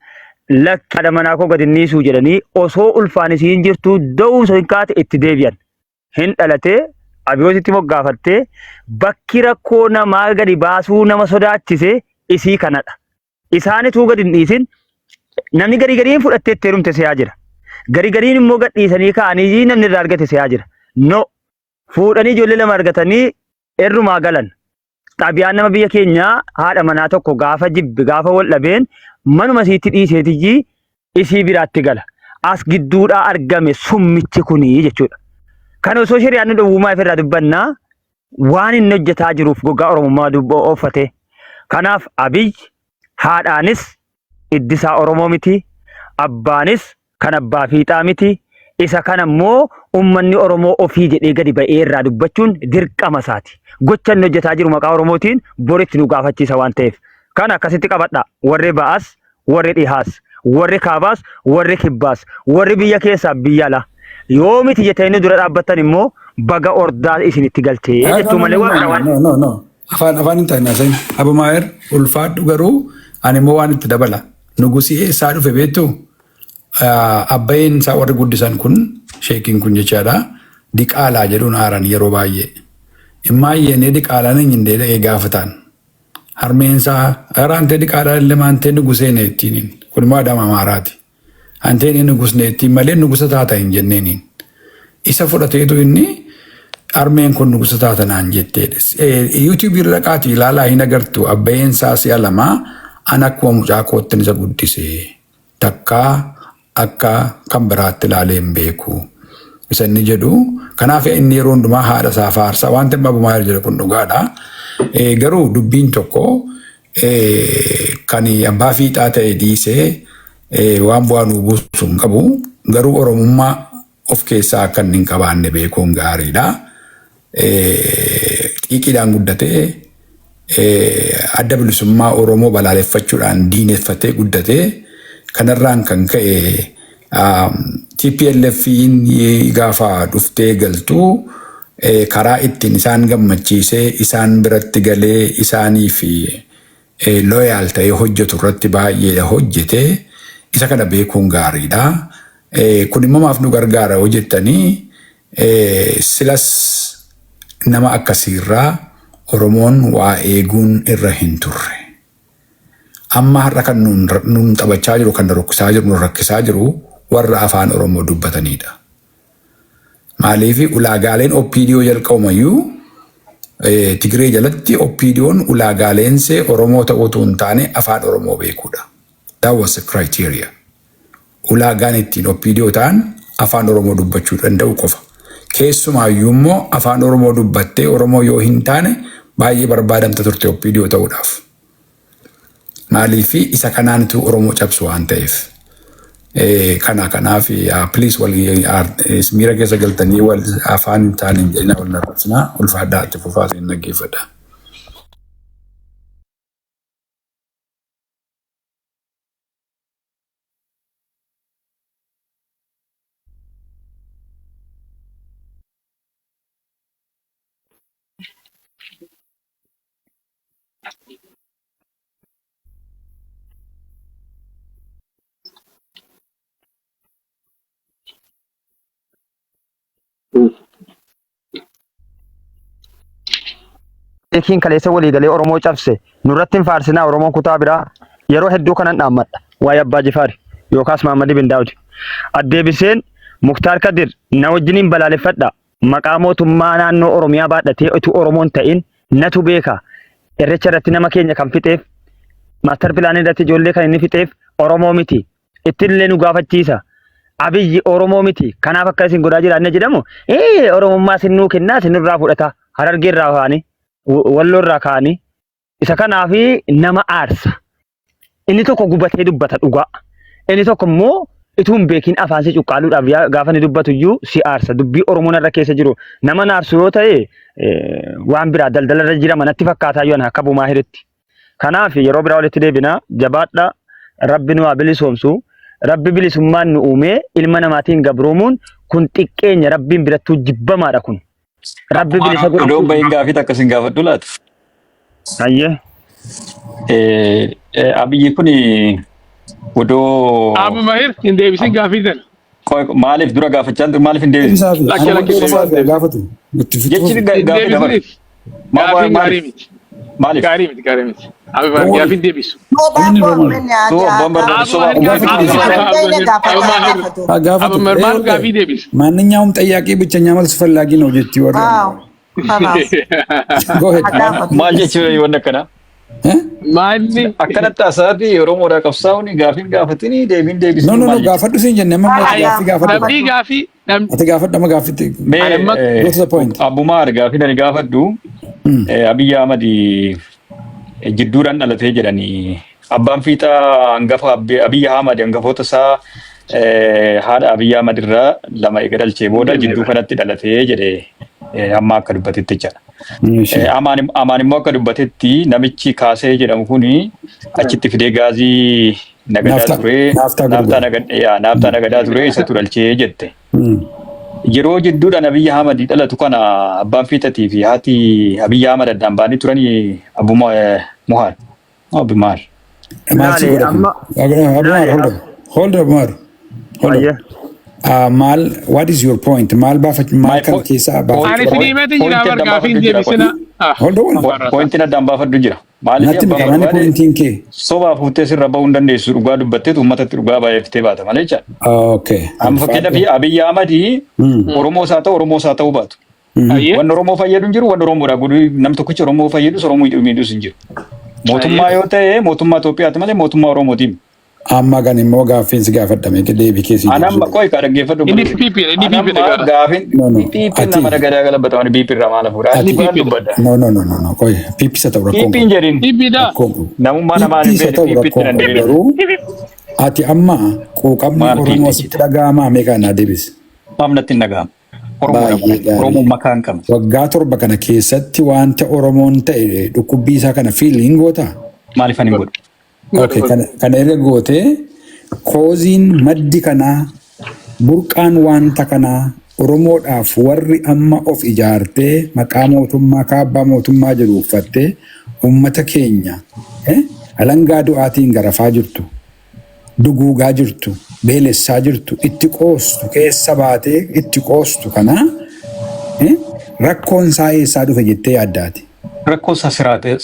lakkaadha manaa koo gadi niisuu jedhanii osoo ulfaan isiin jirtu da'uu hin kaate itti deebi'an. Hin dhalatee abiyyoositti moggaafattee bakki rakkoo namaa gadi baasuu nama sodaachise isii kanadha. Isaanituu gadi hin dhiisin namni garii gariin fudhattee itti heerumte se'aa jira. Garii gariin immoo gad dhiisanii ka'anii namni irraa argate se'aa jira. No fuudhanii ijoollee lama argatanii errumaa galan. Xabiyaan nama biyya keenyaa haadha manaa tokko gaafa jibbi gaafa wal dhabeen manuma isiitti dhiiseetiyyi isii biraatti gala. As gidduudhaa argame summichi kunii jechuudha. Kan osoo shari'aan dhowwumaa ofirraa dubbannaa waan inni hojjetaa jiruuf gogaa Oromummaa ooffatee. Kanaaf Abiyyi haadhaanis iddisaa Oromoo miti. Abbaanis kan abbaa fiixaa miti. Isa kana immoo uummanni Oromoo ofii jedhee gadi ba'ee irraa dubbachuun dirqama isaati. Gocha inni hojjetaa jiru maqaa Oromootiin boritti nu gaafachiisa waan ta'eef. Kana akkasitti qabadha. Warri ba'as, warri dhihaas, warri kaabaas, warri kibbaas, warri biyya keessaa biyya alaa. Yoo miti jettanii dura dhaabbattan immoo baga ordaa isinitti galtee jettu malee waan No. Afaan hin taane asan. Abumaayer ulfaadhu garuu ani immoo waan itti dabala. Nugusii eessaa dhufe beektu abbayeen isaa warri guddisan kun sheekiin kun jechaadha. Diqaalaa jedhuun haaran yeroo baay'ee. Immaayyeenee diqaalaa ni hindeedha gaafatan. Harmeensaa araantee diqaalaa illee maantee nugusee neettiin. Kun immoo Adama Amaaraati. Antee inni nugusneettiin malee nugusa taata hin jenneeniin. Isa fudhateetu inni harmeen kun nugusa taata naan jetteedhas. YouTube irra dhaqaati ilaalaa hin agartu abbayeen isaa si'a lamaa an akkuma mucaa koottin isa guddisee takkaa akka kan biraatti ilaalee hin beeku. Isa inni jedhu kanaaf inni yeroo hundumaa haadha isaa faarsa waan ta'eef Abumaayer jedha kun dhugaadha. Garuu dubbiin tokko kan abbaa fiixaa ta'e dhiisee waan bu'aa nuu buusu hin qabu. Garuu Oromummaa of keessaa akka inni hin qabaanne beekuun gaariidha. Xiiqiidhaan guddatee adda bilisummaa Oromoo balaaleffachuudhaan diineffatee guddatee kanarraan kan ka'e TPLF'n gaafa dhuftee galtuu karaa ittiin isaan gammachiisee isaan biratti galee isaanii fi looyaal ta'ee hojjetu irratti baay'ee hojjetee isa kana beekuun gaariidha. Kun immoo maaf nu gargaara hojjettanii silas nama akkasiirraa Oromoon waa eeguun irra hin turre. Amma har'a kan nun taphachaa jiru kan rukkisaa jiru nun rakkisaa jiru warra afaan Oromoo dubbatanidha. Maaliifi ulaagaaleen OPDO jalqabumayyuu Tigree jalatti OPDO'n ulaagaaleense Oromoo ta'uutu hin taane afaan Oromoo beekuudha. That was the criteria. Ulaagaan ittiin OPDO ta'an afaan Oromoo dubbachuu danda'u qofa. Keessumaayyuu immoo afaan Oromoo dubbattee Oromoo yoo hin taane baay'ee barbaadamta turte OPDO ta'uudhaaf. Maaliifi isa kanaanitu Oromoo cabsu waan ta'eef. Kanaaf please miira keessa galtanii wal afaan hin taane hin jedhina wal narraabsinaa ulfaadhaa itti fufaa isin dhaggeeffadha. Eekiin kaleessa walii galee Oromoo cabse nurratti hin faarsinaa Oromoon kutaa biraa yeroo hedduu kanan dhaammadha waa'ee Abbaa Jifaari yookaas Mahammad bin Daawud. Addeebiseen Muktaar Kadir na wajjiniin balaaleffadha maqaa mootummaa naannoo Oromiyaa baadhatee utuu Oromoon ta'in natu beeka irreecha irratti nama keenya kan fixeef maaster pilaanii irratti ijoollee kan inni fixeef Oromoo miti ittiin illee nu gaafachiisa. Abiyyi Oromoo miti. Kanaaf akka isin godhaa jiraanne jedhamu Oromummaa sinnuu kennaa sinirraa fudhata. Harargeerraa kaanii Walloorraa kaanii isa kanaafi nama aarsa. Inni tokko gubatee dubbata dhugaa. Inni tokko immoo ituu hin beekin afaan si cuqqaaluudhaaf gaafa inni dubbatu iyyuu si aarsa. Dubbii Oromoon irra keessa jiru nama naarsu yoo ta'e waan biraa daldalarra jira manatti fakkaataa yoo akka bumaa hiritti. Kanaaf yeroo biraa walitti deebina jabaadha. Rabbi nu haa bilisoomsu. Rabbi bilisummaan nu uumee ilma namaatiin gabroomuun kun xiqqeenya Rabbiin birattuu jibbamaadha kun. Rabbi bilisa godhu. Odoo bahin gaafii takkasin gaafadhu laata? Hayyee. Abiyyi kuni odoo... Amma mahir hin deebisin gaafii tan. Maaliif dura gaafachaa maaliif hin deebisin? Gaafatu. Jechi gaafii dabar. Gaafii gaarii miti. Maaliif? Gaarii miti gaarii miti. Gaafii hin deebisu. ማንኛውም ጥያቄ ብቸኛ መልስ ፈላጊ ነው ጀቲ ወራ ማልጀች ወነከና ማኒ አከነታ ሳዲ ኦሮሞዳ ቀፍሳውኒ ጋፊን ጋፈትኒ ዴቢን ዴቢስ ኖ ኖ ጋፈዱ ሲንጀነ ጋፊ ጋፊ ati gaafadhama gaafite what's the point abumaar gaafin ani gaafadhu Abiy Ahmed jidduudhaan dhalatee jedhani abbaan fiixaa hangafa Abiy Ahmed hangafoota isaa haadha Abiy Ahmed irraa lama eega dhalchee booda jidduu kanatti dhalatee jedhe amma akka dubbatetti jira. Amaan immoo akka dubbatetti namichi kaasee jedhamu kuni achitti fidee gaazii nagadaa ture naaftaa nagadaa ture isa dhalchee jette. Yeroo jidduudhaan Abiy Ahmed dhalatu kana abbaan fiixatii fi haati Abiy Ahmed addaan baanii turanii Abumaar. Hold up, Mar. Mal, what is your point? Mal baafat mal kan keessa baafat. Ani sinimeti jira bar gaafin deebisina. Hold on. Point na addaan baafadhu jira. Natti maqaan pointiin kee. Sobaa fuutee sirra ba'uu hin dandeessu dhugaa dubbattee uummatatti dhugaa baay'eeftee baata malee jecha. Okay. Amma fakkeenyaaf Abiy Ahmed Oromoo isaa ta'uu baatu. Wanni Oromoo fayyadu hin jiru, wanni Oromoodha godhu nam tokkichi Oromoo fayyadus Oromoo miidhus hin jiru. Mootummaa yoo ta'e mootummaa Itoophiyaati malee mootummaa Oromootiin. Amma gan immoo gaaffiin si gaafadhame deebii keessi. Anamma qoy ka dhaggeeffadhu. Inni piipii gaafin piipii nama dhagadaa galabatamani piipii irraa maal fuudha. Inni waan dubbadda. No qoy piipii sa ta'u rakkoo. Piipiin jedhin. Piipiidha. Namummaa namaa hin beekne piipiitti nan deebiin. Ati amma quuqamni Oromoo sitti dhaga'amaa meeqa naa deebis. Maamnatti hin dhaga'amu. Oromoo makaa hin qabne. Waggaa torba kana keessatti wanta Oromoon ta'e dhukkubbii isaa kana fiiliin goota. Maaliif ani godhu? Okay, kana erga goote kooziin maddi kanaa burqaan wanta kanaa Oromoodhaaf warri amma of ijaartee maqaa mootummaa kaabbaa mootummaa jedhu uffattee uummata keenya alangaa du'aatiin garafaa jirtu duguugaa jirtu beelessaa jirtu itti qoostu keessa baatee itti qoostu kanaa rakkoon isaa eessaa dhufe jettee yaaddaati. Rakkoon isaa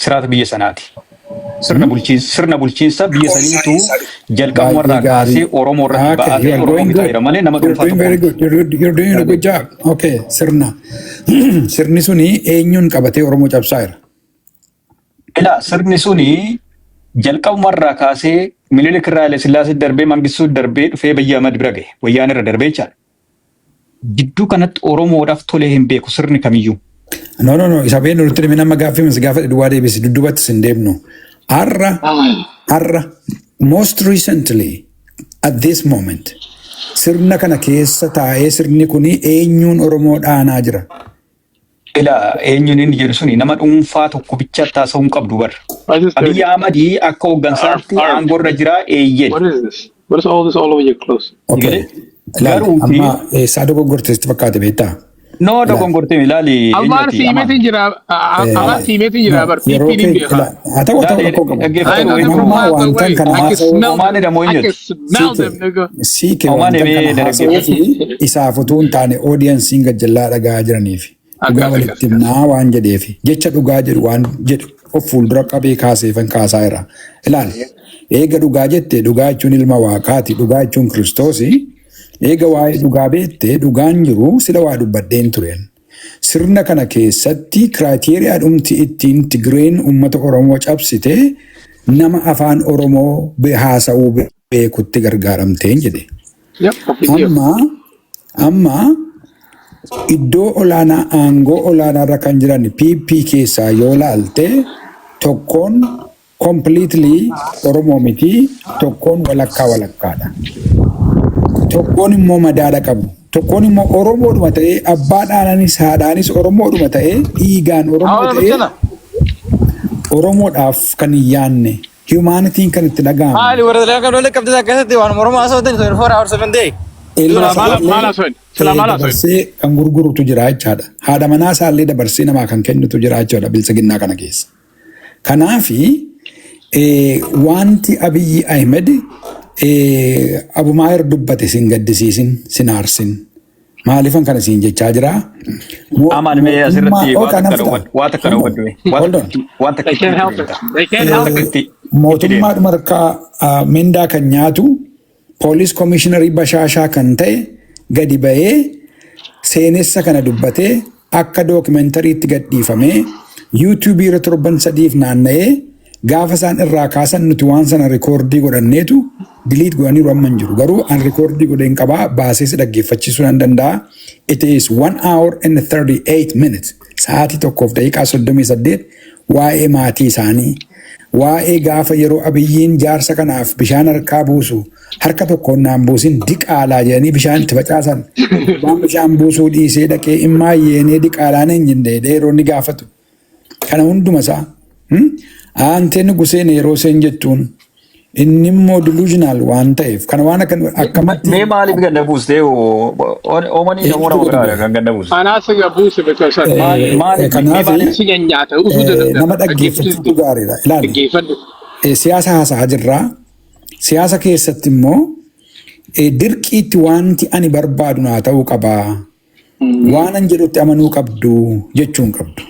siraata biyya sanaati. Sirna bulchiinsa biyya saniitu jalqabumarraa kaasee Oromoo irratti ba'atee Oromoo mitaa'eera malee nama dhuunfaa tokko. Very good. You're doing a good job. Okay, sirni suni eenyuun qabatee Oromoo cabsaa jira? Sirni suni jalqabumarraa kaasee Minilik irraa Haile Sillaasee darbee Mangistuu darbee dhufee Abiy Ahmed bira gahe wayyaan irra darbee jechaadha. Gidduu kanatti Oromoodhaaf tolee hin beeku sirni kamiyyuu. No. Isa beenu nuti dhimma nama gaaffii duwwaa deebisi dudduubatti sin deebnu. Har'a most recently at this moment sirna kana keessa taa'ee sirni kuni eenyuun Oromoo dhaanaa jira. Eenyuun inni jedhu suni nama dhuunfaa tokko bicha taasisuu hin qabdu barra. Abiy Ahmed akka hooggansaatti aangorra jira eeyyee. What is all this all over your clothes? Okay. Amma eessaa dogoggorteetti fakkaate beektaa? No, dogongortee ilaali. Ammaan siimeetiin jira. Ammaan siimeetiin jira bar. Piippiin beekaa. Haa ta'u rakkoo qabu. Amma wantan kana isaaf utuu hin taane oodiyansiin gajjallaa dhagaa jiraniif dhugaa walitti himnaa waan jedheef jecha dhugaa jedhu waan jedhu of fuuldura qabee kaaseefan kaasaa jira. Ilaali. Eega dhugaa jette dhugaa jechuun ilma waaqaati. Dhugaa jechuun Kiristoosii. Eega waa'ee dhugaa beektee dhugaan jiru sila waa dubbadheen tureen. Sirna kana keessatti kiraateriyaa dhumti ittiin Tigireen uummata Oromoo cabsite nama afaan Oromoo haasa'uu beekutti gargaaramteen jedhe. Amma iddoo olaanaa aangoo olaanaa irra kan jiran PP keessaa yoo laalte tokkoon completely Oromoo miti, tokkoon walakkaadha. Tokkoon immoo madaala qabu. Tokkoon immoo Oromoodhuma ta'ee abbaadhaanis haadhaanis Oromoodhuma ta'ee dhiigaan Oromoo ta'ee Oromoodhaaf kan hin yaanne humanitiin kan itti dhaga'amu. Maali warra dalaa kan walitti qabdee akkasitti waan Oromoo haasawatan 24 hours 7 day. Dabarsee kan gurgurutu jira jechaadha. Haadha manaa isaallee dabarsee namaa kan kennitu jira jechaadha bilisiginnaa kana keessa. Kanaafi wanti Abiyyi Ahmed Abumaayir dubbate sin gaddisiisin sin aarsin. Maaliifan kana siin jechaa jira? Amaan mee asirratti waan takka hubadhu. Mootummaadhuma harkaa mindaa kan nyaatu poolis koomishiinarii Bashaashaa kan ta'e gadi ba'ee seenessa kana dubbatee akka dookimentariitti gadhiifamee yuutuubii irra torban 3 naanna'ee gaafa isaan irraa kaasan nuti waan sana rikoordii godhanneetu diliit godhaniiru amma hin jiru. Garuu an rikoordii godheen qabaa baasees dhaggeeffachiisuu nan danda'a. It is 1 hour and 38 minutes. Sa'aatii 1:38 waa'ee maatii isaanii. Waa'ee gaafa yeroo Abiyyiin jaarsa kanaaf bishaan harkaa buusu harka tokkoon naan buusin diqaalaa jedhanii bishaan itti facaasan. Waan bishaan buusuu dhiisee dhaqee immaa yeenee diqaalaan hin jinde yeroo inni gaafatu. Kana hunduma isaa. Aanteen Guseen yeroo seen jettuun inni immoo delusional waan ta'eef kana waan akkamatti. Mee maaliif ganda buustee oomanii namoota biraa kan ganda buuste? Anaasa buuse beekaa kanaaf nama dhaggeeffachuu gaariidha. Ilaali. Siyaasa haasaa jirraa. Siyaasa keessatti immoo dirqiitti wanti ani barbaadu naa ta'uu qabaa. Waan an jedhutti amanuu qabdu jechuun qabdu.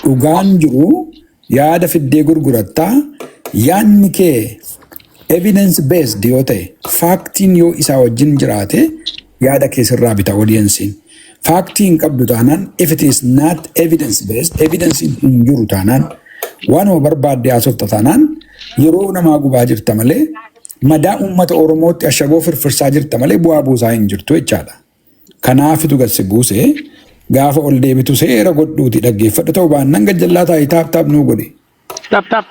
Dhugaan jiru yaada fiddee gurgurattaa yaanni kee evidence based yoo ta'e faaktiin yoo isaa wajjin jiraate yaada keessirraa bita audiensiin. Faaktiin qabdu taanaan if it is not evidence based evidence hin jiru taanaan waanuma barbaadde haasofta taanaan yeroo namaa gubaa jirta malee madaa uummata Oromootti ashaboo firfirsaa jirta malee bu'aa buusaa hin jirtu jechaadha. Kanaafitu gadsi buusee gaafa ol deebitu seera godhuuti dhaggeeffadhu ta'uu baannaan gajjallaa taa'ee taap nuu godhe. Tap.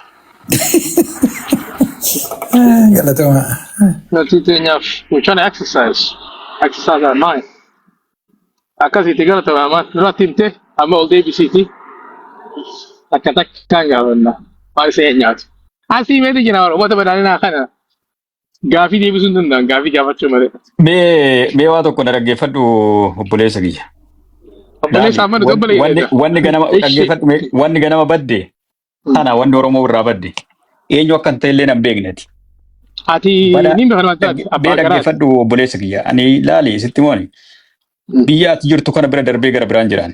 Galatama. That's it enough. We're trying to exercise our mind. Akkasitti galatama amma dura timte amma ol deebisiiti. Takka kan gaafanna. Maal see nyaatu. Asii meeti jira uummata badhaadhinaa kana. Gaafii deebisuu hin danda'an gaafii gaafachuu malee. Mee waa tokko na dhaggeeffadhu obboleessa kiyya. Obboleessa amma wanni ganama badde ana wanni Oromoo irraa badde eenyu akka hin ta'ellee nan beekneti. Ati ni beekamata abbaa garaa. Dhaggeeffadhu obboleessa kiyya ani ilaali sitti mooni. Biyya ati jirtu kana bira darbee gara biraan jiraan.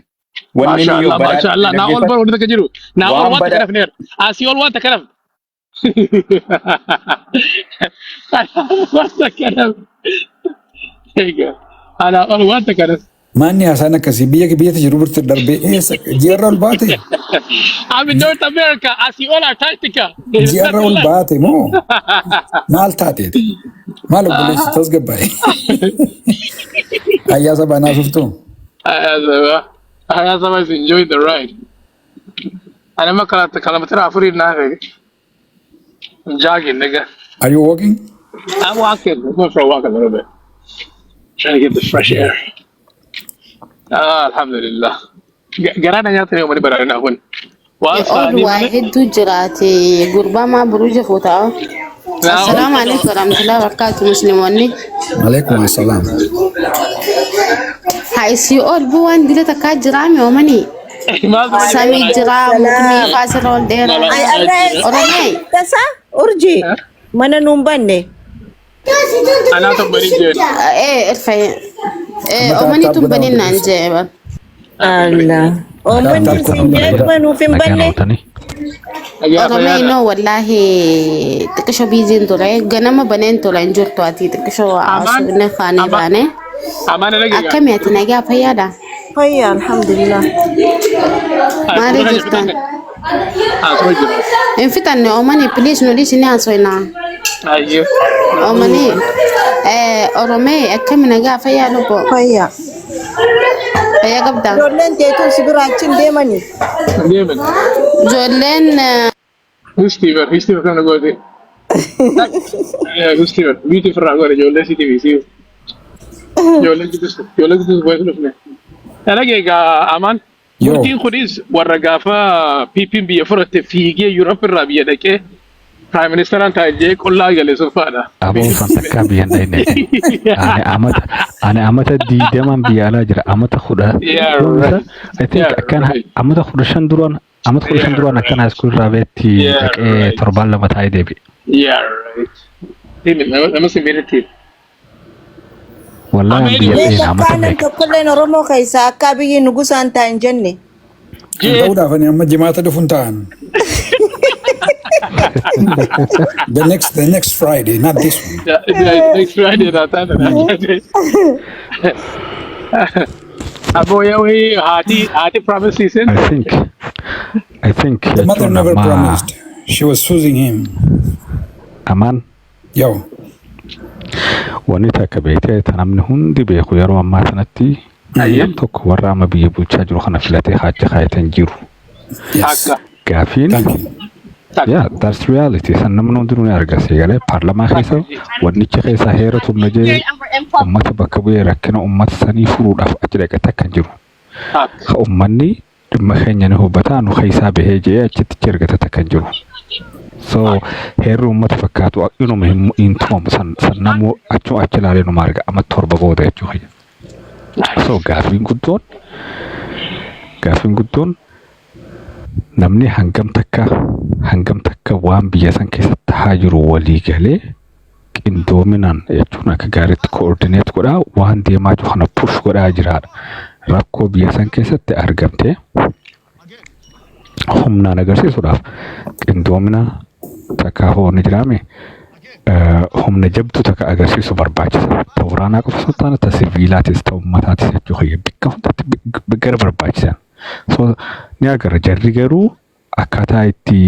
Wanni ni yoo Maashaallah naa ol bara wanta jiru. Naa ol wanta kana fineer. Asii ol wanta kana. Wanta kana. Ana ol wanta kana. Manni haasaan akkasii biyyatti jiru birti darbee eessa ji'arra ol baate? I'm in North America, asii ol Antarctica. Ji'arra ol baate moo? Maal taateeti? Maal obboleessi tasgabbaa'e? Ayyaasa banaa suftuu? Ayyaasa is enjoying the ride. Ani amma kilomeetira 4 naa fe'e. I'm jogging, nigga. Are you walking? I'm walking. I'm going for a walk a little bit. Trying to get the fresh air. Alhamdulillah. Garana nyaata ne umani barana kun. Odu wahidu jirate gurbama buruja fota. Assalamu alaikum warahmatullahi wabarakatuh muslimoni. Alaikum assalam. Hai si ol buwan dilata ka jirame umani. Sami jira mukni fasirol dera. Orane. Tasa urji. Mana numbanne. Ana to bari je. Irfai. Omani tumbanin nanje ba. Allah. Omani sinjat manu finbanne. Orome no wallahi tikisho bizin tole ganama banen tole njurto ati tikisho asubne khane bane. Amana lagi. Akami ati naga payada. Payya alhamdulillah. Mari jistan. Infitan ne omani please no listen asoina. Ayo. Omani Oromee akkamina gaafa yaadu bo. Fayyaa. Fayyaa qabda. Ijoolleen teetuun si biraachiin deemanii. Deeman. Ijoolleen Steven kana goote. Steven biitii firraa goone ijoollee si tibisiisu. Ijoollee guddisu boy dhufne. Dalaga egaa amaan. Murtiin kunis warra gaafa PP'n biyya fudhatte fiigee Yuurop irraa biyya dhaqee Prime Ministeraan taa'ee qollaa galee soffaadha. Abuufan takkaa biyya hin dhayne. Ani amata 20 biyya alaa jira. Amata 10. I think akkan amata 15 duraan akkan high school irraa beetti dhaqee torbaan lama taa'ee deebi'e. Yeah, right. Nama simbiirratti. Wallahi biyya dheena amata Kanan tokkolleen Oromoo keessaa akka biyyi nugusaan taa'in jenne. Ta'uudhaaf ani amma jimaata dhufuun ta'an. The next Friday, not this one. Next Friday, not that. Aboyawi, Hati promised season. I think the mother never promised. She was choosing him. Aman. Yo. Wanita kabete tanamni hundi beeku yeroo ammaa sanatti ayyam tokko warra amma biyya bulchaa jiru kana filatee haacha kaayatan jiru. Gaafiin yeah, that's reality. San namni hundi ni argasi galee paarlamaa keessa wannicha keessa heera tumna jee ummata bakka bu'ee rakkina ummata sanii furuudhaaf achi dhaqate kan jiru. Ka ummanni dhimma keenya ni hubataa nu keessaa bahee jee achitti ergate kan jiru. So heerri ummata fakkaatu inuma hin tumamu san namu achi laalee numa arga amma torba booda jechuudha. So gaafiin guddoon namni hangam takka waan biyya san keessatti haa jiru walii galee qindoominaan jechuun akka gaariitti koordineet godhaa waan deemaa jiru kana push godhaa jiraadha. Rakkoo biyya san keessatti argamte humnaan agarsiisuudhaaf qindoomina takka hoonni jiraame humna jabdu takka agarsiisu barbaachisa. Ta waraanaa qofa osoo taane ta siviilaatis ta ummataatis jechuudha bakka hundatti gara barbaachisan. So ni agarra jarri garuu akkaataa itti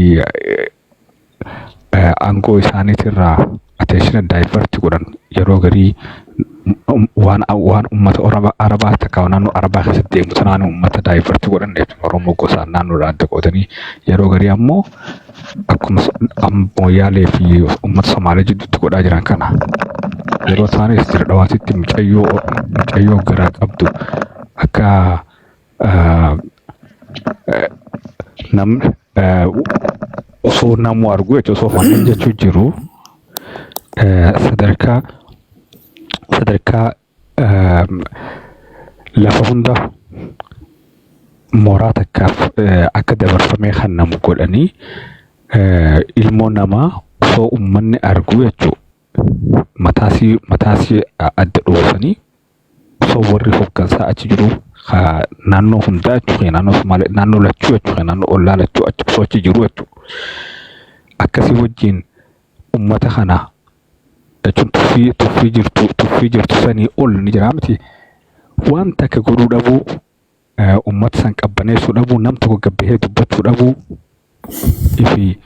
aangoo isaaniitirraa attention divert godhan yeroo garii waan ummata arabaa takka naannoo arabaa keessatti deemu sanaan ummata divert godhan jechuudha. Oromoo gosaan naannoodhaa adda qootanii yeroo garii ammoo akkuma Moyyaalee fi ummata Somaalee jidduutti godhaa jiran kana yeroo isaanis jira dhawaatitti mucayyoo garaa qabdu akka namni osoo namu argu jechuudha osoo fannin jechuu jiru sadarkaa lafa hunda mooraa takkaaf akka dabarfamee kan namu godhanii ilmoo namaa osoo ummanni argu jechuudha mataasii adda dhoofanii osoo warri hoggansaa achi jiru naannoo hundaa jechuudha naannoo Somaalee naannoo lachuu jechuudha naannoo ollaa lachuu osoo achi jiru jechuudha akkasii wajjin ummata kana jechuun tuffii jirtu sanii ol ni jira miti waan takka godhuu dhabuu ummata san qabbaneessuu dhabuu nam tokko gabbahee dubbachuu dhabuu fi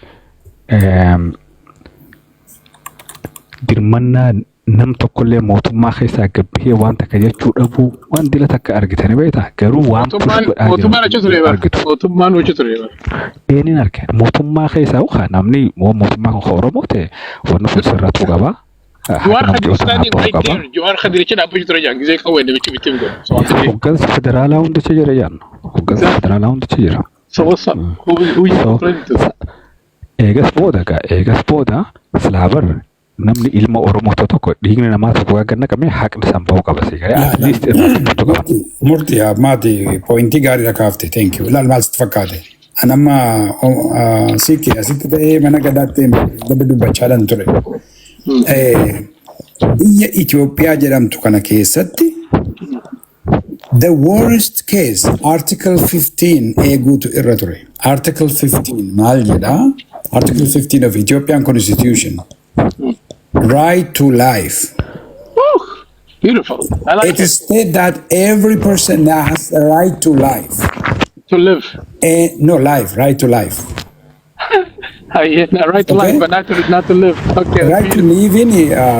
dirmannaa nam tokkollee mootummaa keessaa gabbahee waan takka jechuu dhabuu waan dila takka argitanii beektaa garuu waan mootummaan hojii ture eenin arge mootummaa keessaa ukaa namni mootummaa kan Oromoo ta'e wanni kun sirratuu qabaa. Juwar Khadiricha dhaabbachuu ture jaan gizee qawwee namichi bittiin godhu. Hoggansa federaalaa hundicha jira jaan hoggansa federaalaa hundicha jira. Eegas booda silaabar namni ilma Oromoo tokko dhiigni namaa tokko ganna qabee haqni san bahuu qaba si garee at least irratti qaba. Murtii maati poointii gaarii rakkaafte thank you laal maal sitti fakkaate anamma siikii asitti ta'ee mana gadaatti gadi dubbachaadhaan ture. Biyya Itoophiyaa jedhamtu kana keessatti the worst case article 15 eeguutu irra ture. Article 15 maal jedha? Article 15 of Ethiopian Constitution. Right to life. Beautiful. I like it states that every person has a right to life. To live. No, life, right to life. Right to life, but not to live. Okay. Right to live in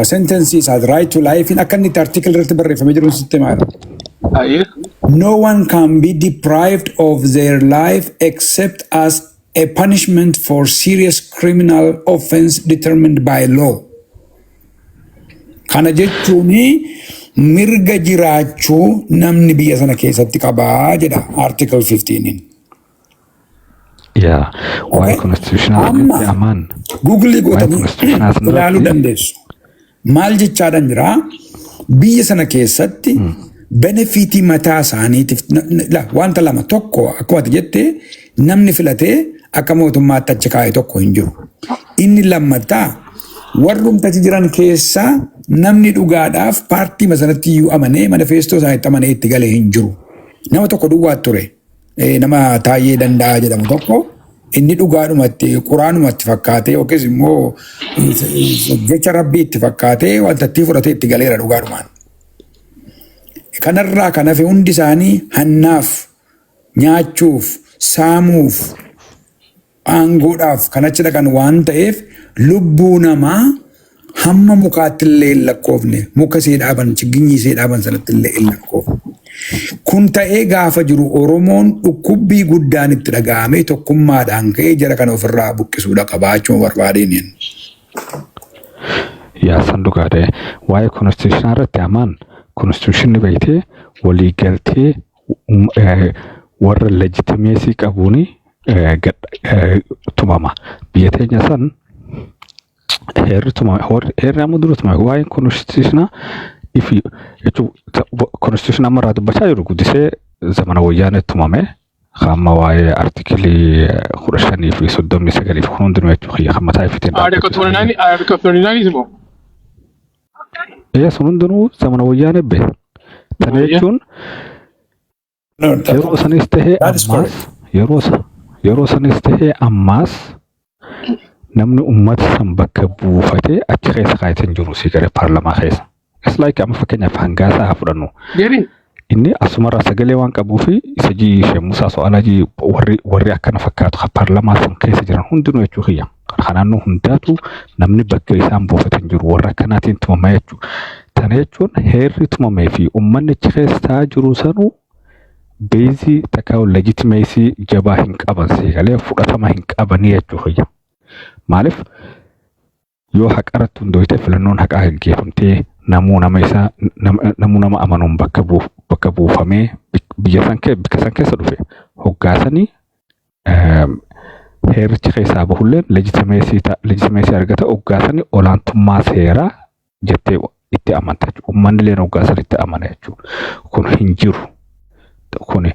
sentences as right to life in akkanni article irratti barreeffamee jiru sisteema. No one can be deprived of their life except as a punishment for serious criminal offense determined by law. Kana jechuun mirga jiraachuu namni biyya sana keessatti qabaa jedha article 15. Yeah, why constitutional aman? Google gootanii ilaaluu dandeessu. Maal jechaadhaan jira biyya sana keessatti benefitii mataa isaaniitiif wanta lama tokko akkuma ati jette namni filatee akka mootummaatti achi kaa'e tokko hin jiru. Inni lammataa warrumti achi jiran keessaa namni dhugaadhaaf paartii masanatti iyyuu amanee manifeestoo isaaniitti amanee itti galee hin jiru. Nama tokko duwwaa ture. Nama Taayyee Danda'a jedhamu tokko inni dhugaadhumatti quraanumatti fakkaatee yookiis immoo jecha rabbii itti fakkaatee wanta itti fudhatee itti galeera dhugaadhumaan. Kanarraa kan hafe hundi isaanii hannaaf nyaachuuf saamuuf aangoodhaaf kan achi dhaqan waan ta'eef lubbuu namaa hamma mukaatti illee hin lakkoofne muka see dhaaban chiginyii see dhaaban sanatti illee hin lakkoofne. Kun ta'ee gaafa jiru Oromoon dhukkubbii guddaan itti dhaga'ame tokkummaadhaan ka'ee jara kana ofirraa buqqisuudha qabaachuu barbaadeen. Yaa sanduuqaadha waa'ee konstituushinaa irratti amaan konstituushinni beektee walii galtee warra legitimeesii qabuuni tumama. Biyya teenya san heerri amma dura tumame waa'een konstituushinaa ifi konstituushinaa amma irraa dubbachaa jiru guddisee zamana wayyaanee tumame. Amma waa'ee artikilii 15 fi 39 kun hundinuu jechuun xiyya kan mataa ifitiin Article 39 is more. sun hundinuu zamana wayyaanee bee. Tana jechuun yeroo sanis tahee ammaas yeroo sanis tahee ammaas namni uummata san bakka buufatee achi keessa kaayatiin jiru si garee paarlamaa keessa. It's like amma fakkeenyaaf hangaasaa haa fudhannu. Inni asumarraa sagalee waan qabuu fi isa Shemusaa So'aalaa warri akkana fakkaatu paarlamaa san keessa jiran hundinuu jechuu xiyya. Kanaannoo hundaatu namni bakka isaan buufatan jiru warra akkanaatiin tumamaa jechuudha. Tana jechuun heerri tumamee fi uummanni achi keessa jiru sanuu beezii takkaa'u legitimeesii jabaa hin qaban seegalee fudhatama hin qabanii jechuu xiyya. Maaliif yoo haqarratti hundooyte filannoon haqaa gaggeeffamtee namuu nama amanuun bakka buufamee biyya san keessa dhufe hoggaasanii heerichi keessaa bahulleen legitimeesii argata hoggaasanii olaantummaa seeraa jettee itti amanta jechuudha. Uummanni illee hoggaasan itti amana jechuudha. Kun hin jiru. Kun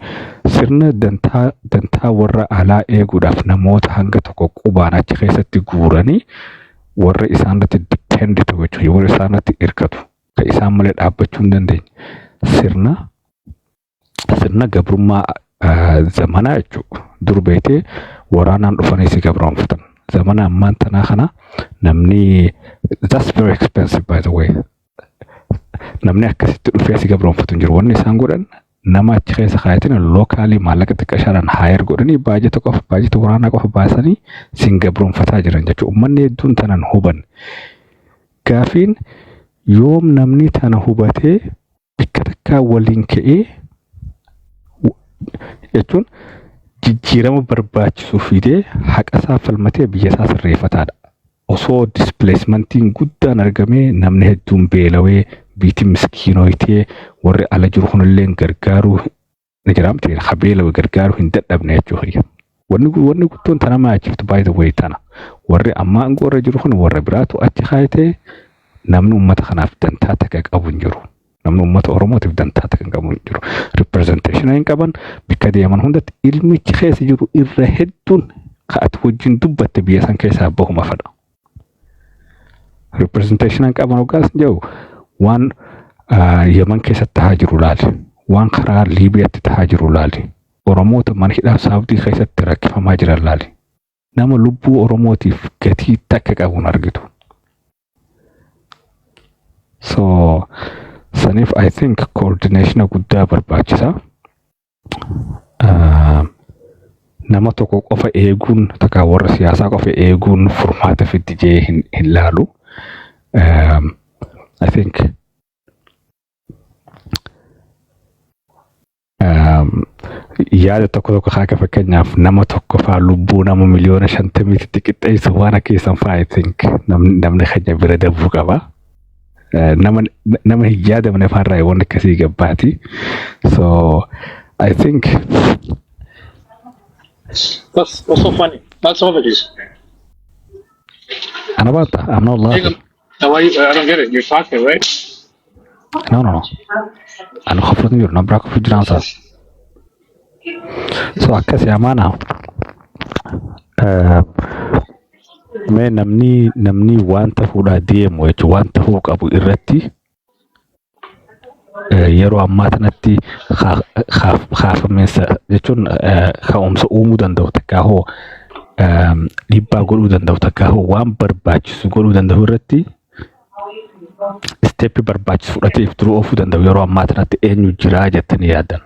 sirna dantaa warra alaa eeguudhaaf namoota hanga tokko qubaan achi keessatti guuranii warra isaanirratti dippendi ta'u jechuudha. Warra isaanirratti hirkatu kan isaan malee dhaabbachuu hin dandeenye. Sirna gabrummaa zamanaa jechuudha. Dur beetee waraanaan dhufanii si gabroonfatan. Zamana ammaan tanaa kana namni that's very expensive by the way. Namni akkasitti dhufee si gabroonfatu hin jiru. Wanni isaan godhan nama achi keessa kaayatiin lookaalii maallaqa xiqqashaadhaan haayar godhanii baajata waraanaa qofa baasanii sin gabroonfataa jiran jechuudha. Uummanni hedduun tanan huban. Gaafiin yoom namni tana hubatee bakka takkaa waliin ka'ee jechuun jijjiirama barbaachisu fidee haqasaa falmatee biyyasaa sirreeffataadha. Osoo displacementii'n guddaan argamee namni hedduun beelawee biitii miskiinoytee warri ala jiru kunillee gargaaruu ni jiraamte beelawee gargaaruu hin dadhabne jechuudha. Wanni guddoon tana maachiftu by the way tana warri amma angorra jiru kun warra biraatu achi kaayatee namni uummata kanaaf dantaa takka qabu hin jiru. Namni uummata Oromootiif dantaa takka qabu hin jiru. Representation hin qaban bakka deeman hundatti ilmichi keessa jiru irra hedduun ka'ati wajjin dubbatte biyya san keessaa bahuma fadha. Representation hin qaban hoggaas jiru waan Yemen keessatti tahaa jiru laali. Waan karaa Liibiyaatti tahaa jiru laali. Oromoota mana hidhaa Saawudii keessatti rakkifamaa jiran laali. Nama lubbuu Oromootiif gatii takka qabuun argitu. So saniif I think coordination guddaa barbaachisa. nama tokko qofa eeguun takka warra siyaasaa qofa eeguun furmaata fiddi jee hin laalu. I think yaada tokko haaka fakkeenyaaf nama tokko faa lubbuu nama miliyoona 50 qixxeessu waan akka keessan faa I think namni keenya bira darbuu qaba. Nama hin yaadamne faarraa waan akkasii gabbaati. So I think What's so funny? That's all it is. I'm not laughing. I don't get it. You're talking, right? No. أنا خفرت مير نبرك في جنازة. So أكاسي أمانة. ما نمني وانت فولا ديم ويج وانت فوق أبو إرتي. يرو أماتنتي خاف من جتون خاوم سؤوم دندو تكاهو ليبا قولو دندو تكاهو وان برباج سقولو دندو إرتي. Step barbaach fudhatee ifturuu ofuu danda'u yeroo ammaa kanatti eenyu jiraa jettanii yaadan.